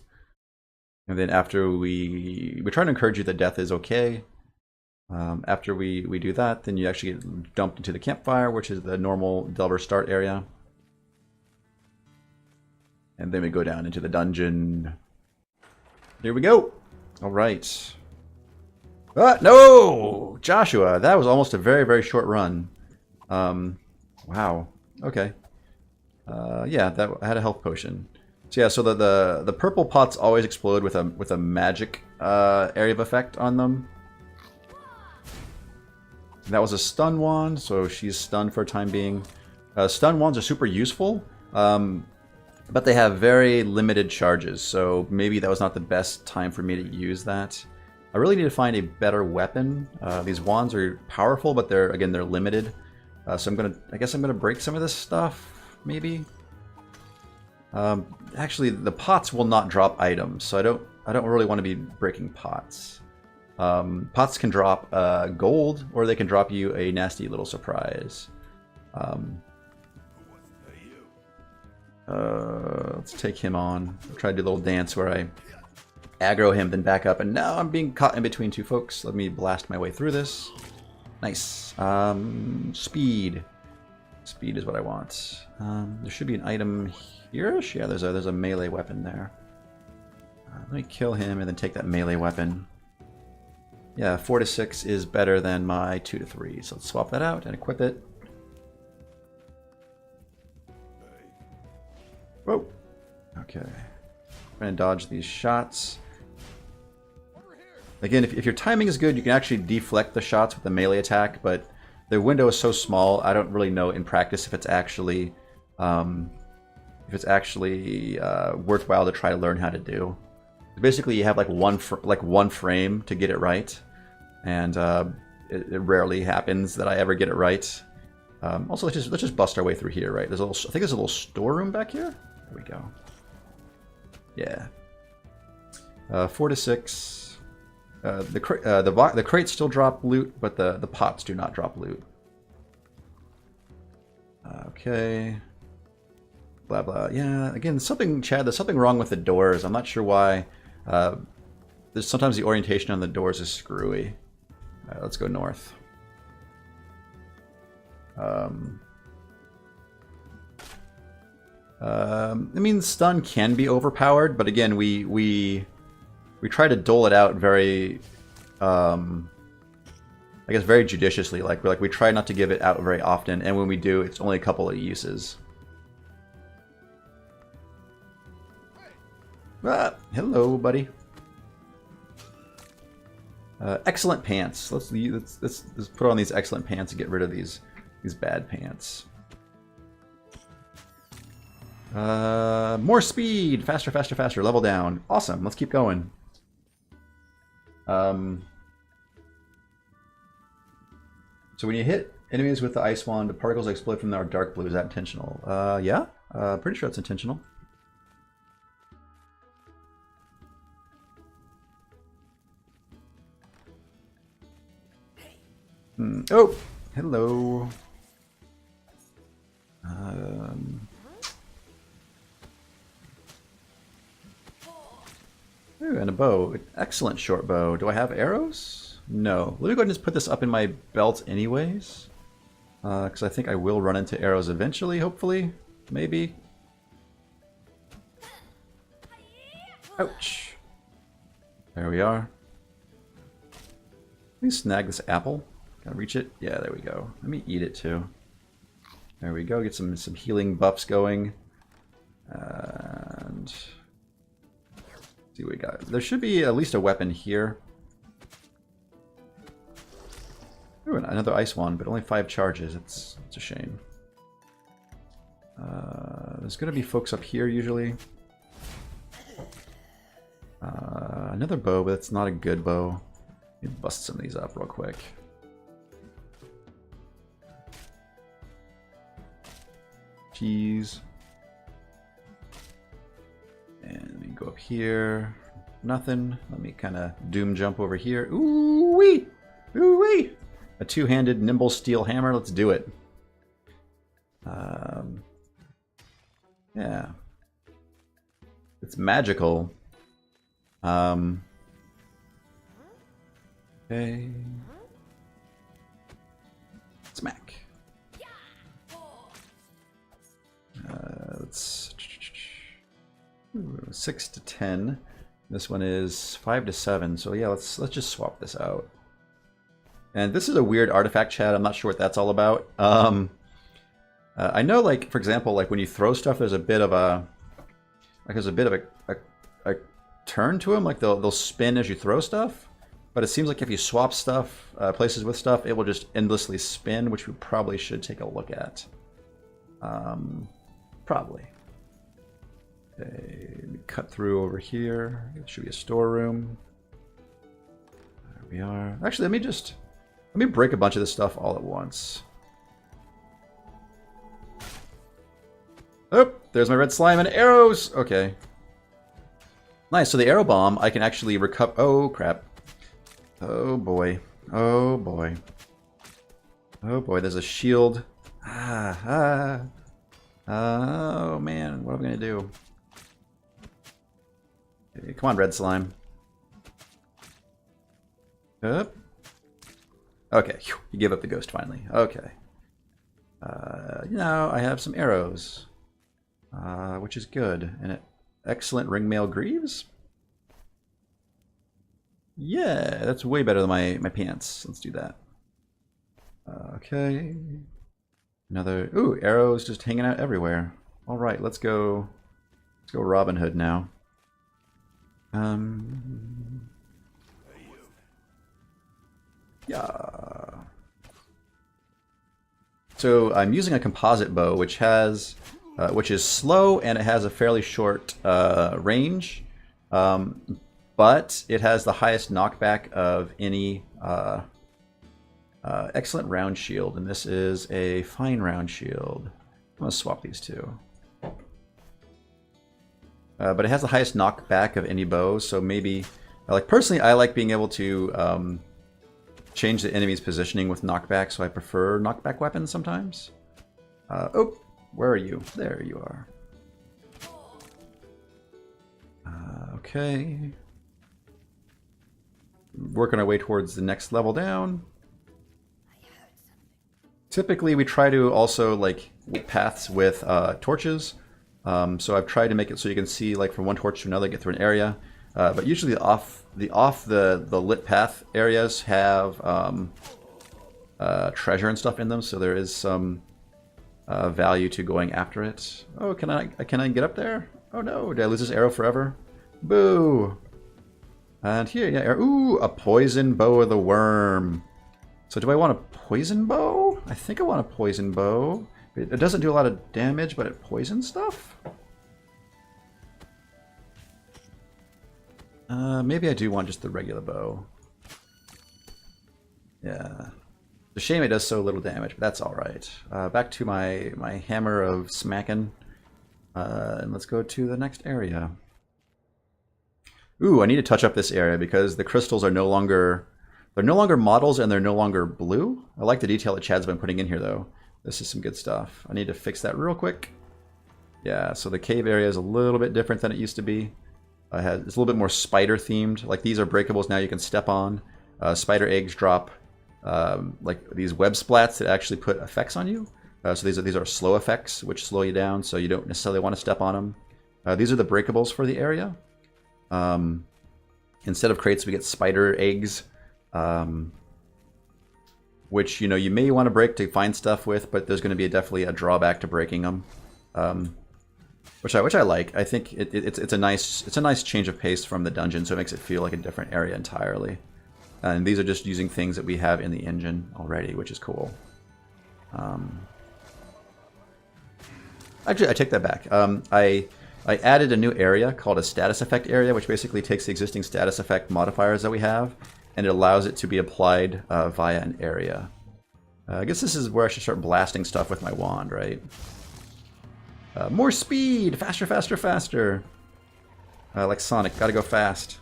And then after we try to encourage you that death is okay. After we do that, then you actually get dumped into the campfire, which is the normal Delver start area. And then we go down into the dungeon. Here we go. All right. No! Joshua, that was almost a very, very short run. Wow. Okay. Yeah, that I had a health potion. So yeah, so the purple pots always explode with a magic area of effect on them. That was a stun wand, so she's stunned for a time being. Stun wands are super useful, but they have very limited charges, so maybe that was not the best time for me to use that. I really need to find a better weapon. These wands are powerful, but they're limited. So I guess I'm gonna break some of this stuff, maybe. Actually, the pots will not drop items, so I don't really want to be breaking pots. Pots can drop gold, or they can drop you a nasty little surprise. Let's take him on. I'll try to do a little dance where I aggro him, then back up, and now I'm being caught in between two folks. Let me blast my way through this. Nice. Speed. Speed is what I want. There should be an item here. Yeah, there's a melee weapon there. Let me kill him and then take that melee weapon. Yeah, 4 to 6 is better than my 2 to 3. So let's swap that out and equip it. Whoa. Okay. I'm going to dodge these shots. Again, if your timing is good, you can actually deflect the shots with a melee attack, but the window is so small, I don't really know in practice if it's actually worthwhile to try to learn how to do. Basically, you have like one frame to get it right, and it rarely happens that I ever get it right. Also, let's just bust our way through here, right? I think there's a little storeroom back here. There we go. Yeah. 4 to 6. The crates still drop loot, but the pots do not drop loot. Okay. Blah blah. Yeah. Again, Chad. There's something wrong with the doors. I'm not sure why. There's sometimes the orientation on the doors is screwy. All right, let's go north. I mean, stun can be overpowered, but again, we try to dole it out very, I guess, very judiciously. We try not to give it out very often, and when we do, it's only a couple of uses. Ah, hello, buddy. Excellent pants. Let's put on these excellent pants and get rid of these bad pants. More speed, faster, faster, faster. Level down. Awesome. Let's keep going. So when you hit enemies with the ice wand, the particles that explode from them are dark blue. Is that intentional? Yeah. Pretty sure it's intentional. Oh, hello. Ooh, and a bow. Excellent short bow. Do I have arrows? No. Let me go ahead and just put this up in my belt anyways. Because I think I will run into arrows eventually, hopefully. Maybe. Ouch. There we are. Let me snag this apple. Can I reach it? Yeah, there we go. Let me eat it too. There we go. Get some healing buffs going. And see what we got. There should be at least a weapon here. Ooh, another ice wand, but only 5 charges. It's a shame. There's going to be folks up here usually. Another bow, but it's not a good bow. Let me bust some of these up real quick. Cheese. And let me go up here. Nothing. Let me kind of doom jump over here. Ooh wee! Ooh wee! A two-handed nimble steel hammer. Let's do it. Yeah. It's magical. Okay. Smack. Let's 6 to 10. This one is 5 to 7. So yeah, let's just swap this out. And this is a weird artifact, chat. I'm not sure what that's all about. I know, like, for example, like when you throw stuff, there's a bit of a a turn to them. Like they'll spin as you throw stuff. But it seems like if you swap stuff, places with stuff, it will just endlessly spin, which we probably should take a look at. Probably. Okay, let me cut through over here. It should be a storeroom. There we are. Actually, let me break a bunch of this stuff all at once. Oh, there's my red slime and arrows. Okay. Nice. So the arrow bomb, I can actually recover. Oh crap. Oh boy. Oh boy. Oh boy. There's a shield. Oh man. What am I gonna do? Okay, come on, red slime. Up. Okay. You gave up the ghost finally. Okay. Now I have some arrows. Which is good. And an excellent ringmail greaves. Yeah, that's way better than my pants. Let's do that. Okay. Another. Ooh, arrows just hanging out everywhere. All right, let's go. Let's go Robin Hood now. Yeah. So I'm using a composite bow, which has. Which is slow and it has a fairly short range, but it has the highest knockback of any excellent round shield, and this is a fine round shield. I'm going to swap these two. But it has the highest knockback of any bow, so maybe, like personally, I like being able to change the enemy's positioning with knockback, so I prefer knockback weapons sometimes. Oh. Where are you? There you are. Okay. Working our way towards the next level down. Typically, we try to also like paths with torches. So I've tried to make it so you can see like from one torch to another, get through an area. But usually the lit path areas have treasure and stuff in them, so there is some value to going after it. Oh, can I get up there? Oh no, did I lose this arrow forever? Boo! And here, yeah, ooh, a poison bow of the worm. So do I want a poison bow? I think I want a poison bow. It doesn't do a lot of damage, but it poisons stuff? Maybe I do want just the regular bow. Yeah. It's a shame it does so little damage, but that's alright. Back to my hammer of smacking. And let's go to the next area. Ooh, I need to touch up this area because the crystals are no longer... They're no longer models and they're no longer blue. I like the detail that Chad's been putting in here though. This is some good stuff. I need to fix that real quick. Yeah, so the cave area is a little bit different than it used to be. It's a little bit more spider themed. Like these are breakables now you can step on. Spider eggs drop like these web splats that actually put effects on you. So these are slow effects which slow you down, so you don't necessarily want to step on them. These are the breakables for the area. Instead of crates, we get spider eggs, which you may want to break to find stuff with, but there's going to be definitely a drawback to breaking them, which I like. I think it's a nice change of pace from the dungeon, so it makes it feel like a different area entirely. And these are just using things that we have in the engine already, which is cool. Actually, I take that back. I added a new area called a status effect area, which basically takes the existing status effect modifiers that we have and it allows it to be applied via an area. I guess this is where I should start blasting stuff with my wand, right? More speed! Faster, faster, faster! Like Sonic, gotta go fast.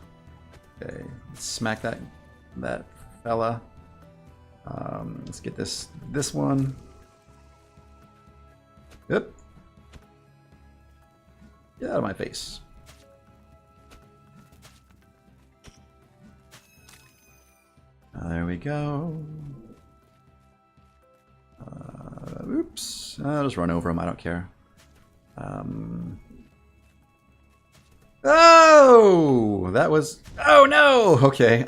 Okay, let's smack that fella. Let's get this one. Yep. Get out of my face. There we go. Oops. I'll just run over him. I don't care. Oh! That was... Oh, no! Okay.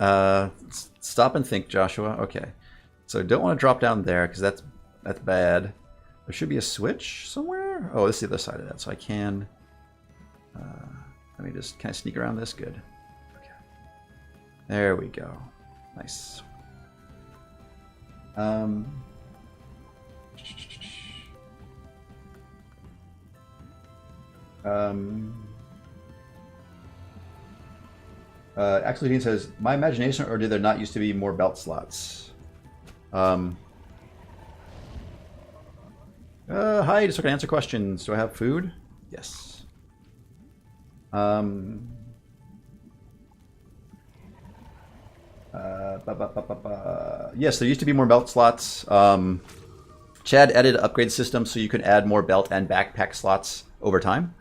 Stop and think, Joshua. Okay. So don't want to drop down there, because that's bad. There should be a switch somewhere? Oh, this is the other side of that, so I can... let me just kind of sneak around this. Good. Okay. There we go. Nice. Actually, Dean says, my imagination, or did there not used to be more belt slots? Hi, just so I can answer questions. Do I have food? Yes. Yes, there used to be more belt slots. Chad added upgrade system so you can add more belt and backpack slots over time.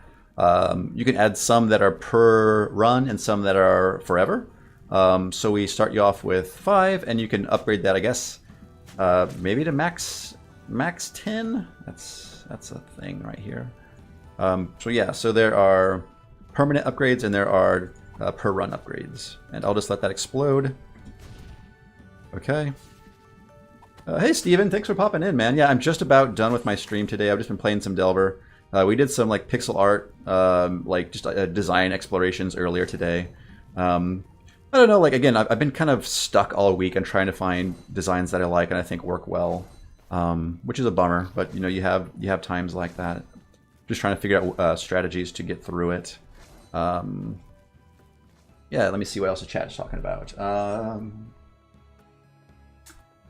You can add some that are per run and some that are forever. So we start you off with 5, and you can upgrade that, I guess, maybe to max 10. That's a thing right here. So yeah, so there are permanent upgrades and there are per run upgrades, and I'll just let that explode. Okay. Hey Steven, thanks for popping in, man. Yeah, I'm just about done with my stream today. I've just been playing some Delver. We did some like pixel art, like just design explorations earlier today. I don't know, like again, I've been kind of stuck all week and trying to find designs that I like and I think work well, which is a bummer. But you know, you have times like that. Just trying to figure out strategies to get through it. Yeah, let me see what else the chat is talking about.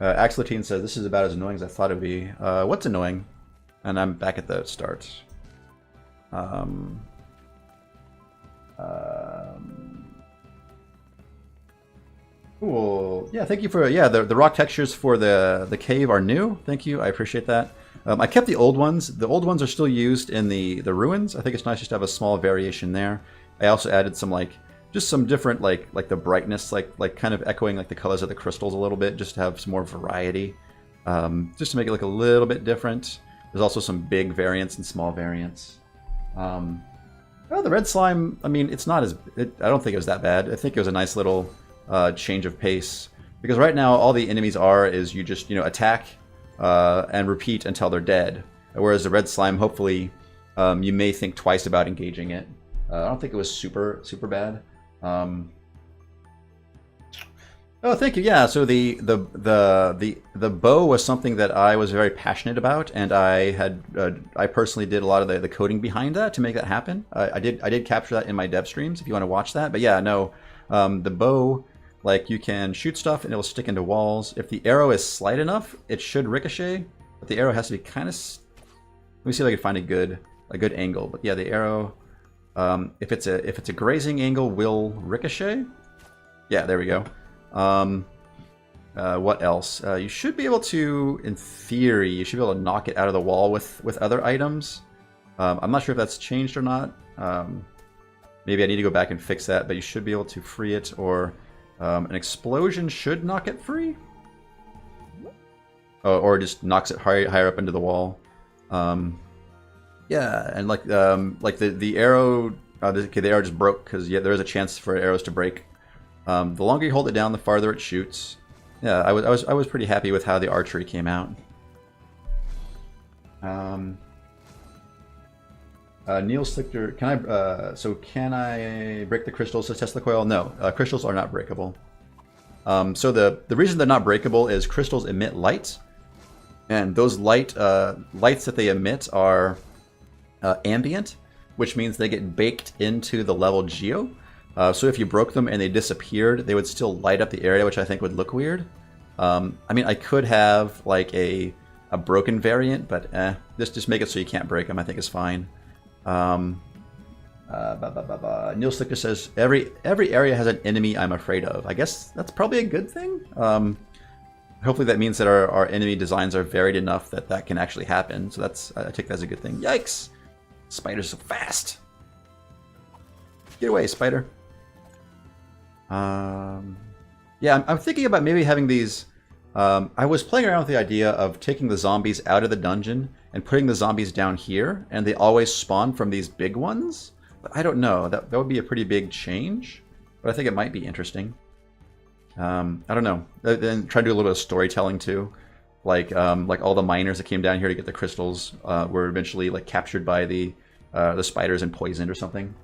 Axelatine says this is about as annoying as I thought it would be. What's annoying? And I'm back at the start. Cool. Yeah, thank you for the rock textures for the cave are new. Thank you. I appreciate that. I kept the old ones. The old ones are still used in the ruins. I think it's nice just to have a small variation there. I also added some just some different like the brightness, like kind of echoing like the colors of the crystals a little bit, just to have some more variety. Just to make it look a little bit different. There's also some big variants and small variants. Oh, the red slime, I mean, it's not as... I don't think it was that bad. I think it was a nice little change of pace. Because right now, all the enemies is you just, attack and repeat until they're dead. Whereas the red slime, hopefully, you may think twice about engaging it. I don't think it was super bad. Oh, thank you. Yeah, so the bow was something that I was very passionate about, and I personally did a lot of the coding behind that to make that happen. I did capture that in my dev streams if you want to watch that. But yeah, no, the bow, like you can shoot stuff and it'll stick into walls. If the arrow is slight enough, it should ricochet, but the arrow has to be kind of. Let me see if I can find a good angle. But yeah, the arrow, if it's a grazing angle, will ricochet. Yeah, there we go. What else? You should be able to, in theory, you should be able to knock it out of the wall with other items. I'm not sure if that's changed or not. Maybe I need to go back and fix that, but you should be able to free it, or an explosion should knock it free. Or just knocks it higher up into the wall. Yeah, and like the arrow, the arrow just broke because yeah, there is a chance for arrows to break. The longer you hold it down, the farther it shoots. Yeah, I was pretty happy with how the archery came out. Neil Slichter, can I break the crystals to test the coil? No, crystals are not breakable. So the reason they're not breakable is crystals emit light, and those lights that they emit are ambient, which means they get baked into the level geo. So if you broke them and they disappeared, they would still light up the area, which I think would look weird. I mean, I could have like a broken variant, but just make it so you can't break them. I think is fine. Neil Slicker says every area has an enemy I'm afraid of. I guess that's probably a good thing. Hopefully that means that our enemy designs are varied enough that that can actually happen. So I take that as a good thing. Yikes! Spiders so fast. Get away, spider. Yeah, I'm thinking about maybe having these. I was playing around with the idea of taking the zombies out of the dungeon and putting the zombies down here, and they always spawn from these big ones. But I don't know. That would be a pretty big change. But I think it might be interesting. I don't know. Then try to do a little bit of storytelling too, like all the miners that came down here to get the crystals were eventually like captured by the spiders and poisoned or something.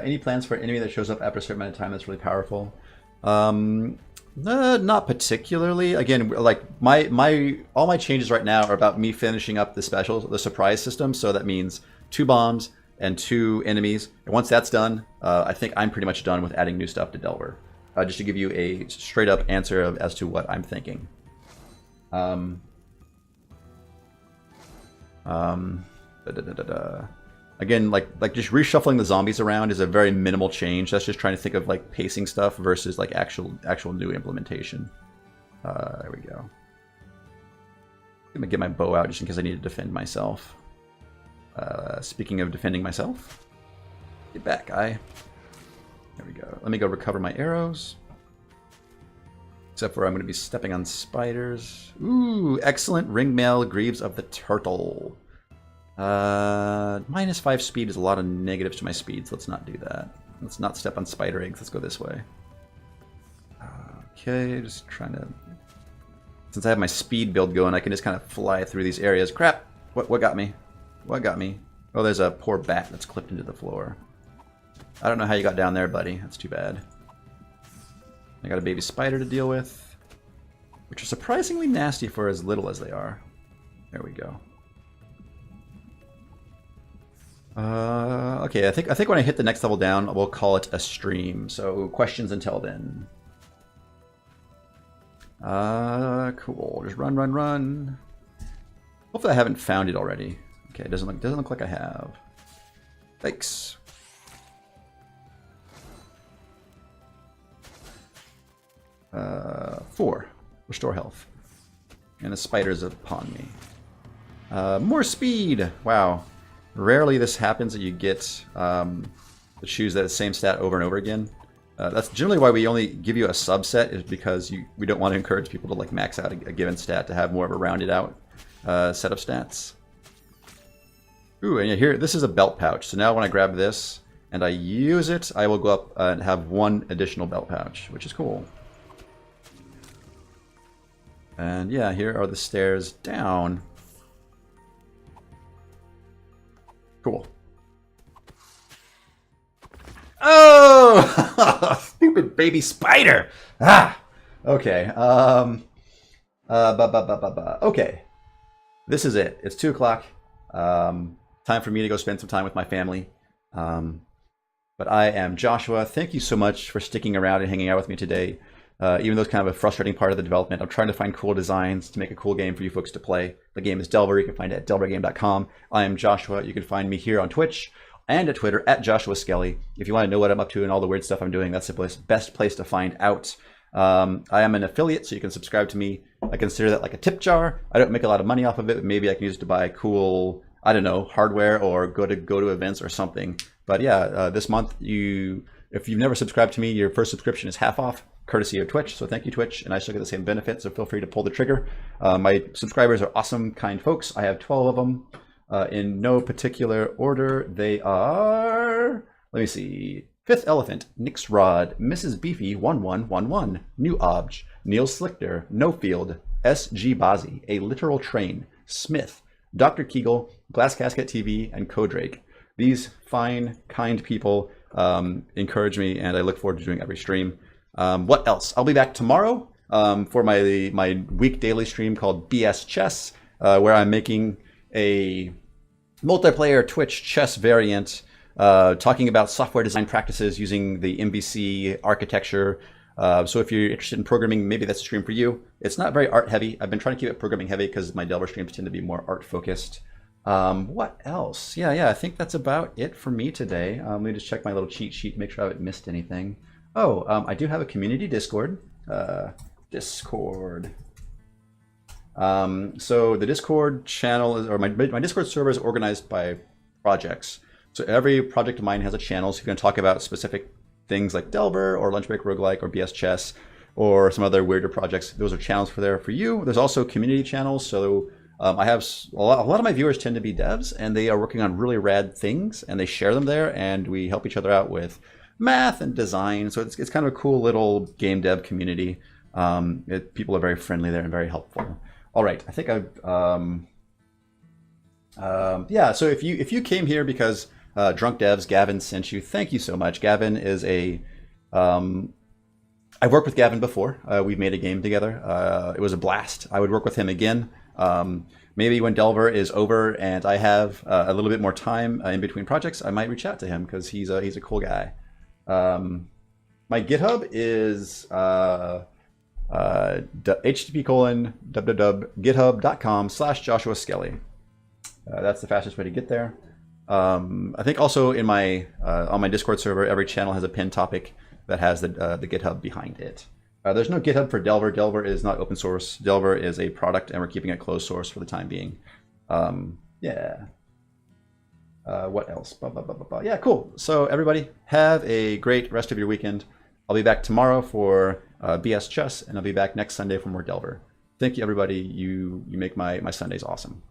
Any plans for an enemy that shows up after a certain amount of time that's really powerful? Not particularly. Again, like all my changes right now are about me finishing up the surprise system. So that means 2 bombs and 2 enemies. And once that's done, I think I'm pretty much done with adding new stuff to Delver. Just to give you a straight up answer as to what I'm thinking. Again, like just reshuffling the zombies around is a very minimal change. That's just trying to think of like pacing stuff versus like actual new implementation. There we go. I'm gonna get my bow out just in case I need to defend myself. Speaking of defending myself, get back, guy. There we go. Let me go recover my arrows. Except for I'm going to be stepping on spiders. Ooh, excellent ringmail Greaves of the Turtle. -5 speed is a lot of negatives to my speed, so let's not do that. Let's not step on spider eggs. Let's go this way. Okay, just trying to... Since I have my speed build going, I can just kind of fly through these areas. Crap! What got me? What got me? Oh, there's a poor bat that's clipped into the floor. I don't know how you got down there, buddy. That's too bad. I got a baby spider to deal with, which are surprisingly nasty for as little as they are. There we go. Okay, I think when I hit the next level down, we'll call it a stream. So questions until then. Cool. Just run. Hopefully I haven't found it already. Okay, it doesn't look like I have. Thanks. Four. Restore health. And the spider's upon me. More speed! Wow. Rarely this happens that you get to choose that same stat over and over again. That's generally why we only give you a subset, is because we don't want to encourage people to like max out a given stat to have more of a rounded out set of stats. Ooh, and here, this is a belt pouch. So now when I grab this and I use it, I will go up and have 1 additional belt pouch, which is cool. And yeah, here are the stairs down. Cool. Oh! Stupid baby spider! Ah! Okay. Okay. This is it. It's 2 o'clock. Time for me to go spend some time with my family. But I am Joshua. Thank you so much for sticking around and hanging out with me today. Even though it's kind of a frustrating part of the development, I'm trying to find cool designs to make a cool game for you folks to play. The game is Delver. You can find it at delvergame.com. I am Joshua. You can find me here on Twitch and at Twitter at Joshua Skelly. If you want to know what I'm up to and all the weird stuff I'm doing, that's the best place to find out. I am an affiliate, so you can subscribe to me. I consider that like a tip jar. I don't make a lot of money off of it, but maybe I can use it to buy cool, I don't know, hardware or go to events or something. But yeah, this month, if you've never subscribed to me, your first subscription is half off, courtesy of Twitch. So thank you, Twitch, and I still get the same benefits, so feel free to pull the trigger. My subscribers are awesome, kind folks. I have 12 of them in no particular order. They are, let me see, Fifth Elephant, Nix Rod, Mrs. Beefy 1111, New Obj, Neil Slichter, No Field, S.G. Bazzi, A Literal Train, Smith, Dr. Kegel, Glass Casket TV, and Codrake. These fine, kind people encourage me, and I look forward to doing every stream. What else? I'll be back tomorrow for my week daily stream called BS Chess. where I'm making a multiplayer Twitch chess variant, talking about software design practices using the MVC architecture. So if you're interested in programming, maybe that's a stream for you. It's not very art heavy. I've been trying to keep it programming heavy because my Delver streams tend to be more art focused. What else? Yeah, I think that's about it for me today. Let me just check my little cheat sheet, make sure I haven't missed anything. Oh, I do have a community Discord. Discord. So the Discord channel is, or my Discord server is organized by projects. So every project of mine has a channel, so you can talk about specific things like Delver or Lunch Break Roguelike or BS Chess or some other weirder projects. Those are channels for you. There's also community channels. So I have a lot of my viewers tend to be devs, and they are working on really rad things, and they share them there, and we help each other out with math and design. So it's kind of a cool little game dev community. People are very friendly there and very helpful. All right, I think yeah. So if you came here because Drunk Devs Gavin sent you, thank you so much. Gavin is I've worked with Gavin before. We've made a game together. It was a blast. I would work with him again. Maybe when Delver is over and I have a little bit more time in between projects, I might reach out to him because he's a cool guy. My GitHub is http://github.com/Joshua Skelly. That's the fastest way to get there. I think also in my on my Discord server, every channel has a pinned topic that has the GitHub behind it. There's no GitHub for Delver. Delver is not open source. Delver is a product, and we're keeping it closed source for the time being. Yeah. What else? Yeah, cool. So everybody, have a great rest of your weekend. I'll be back tomorrow for BS Chess, and I'll be back next Sunday for more Delver. Thank you, everybody. You make my Sundays awesome.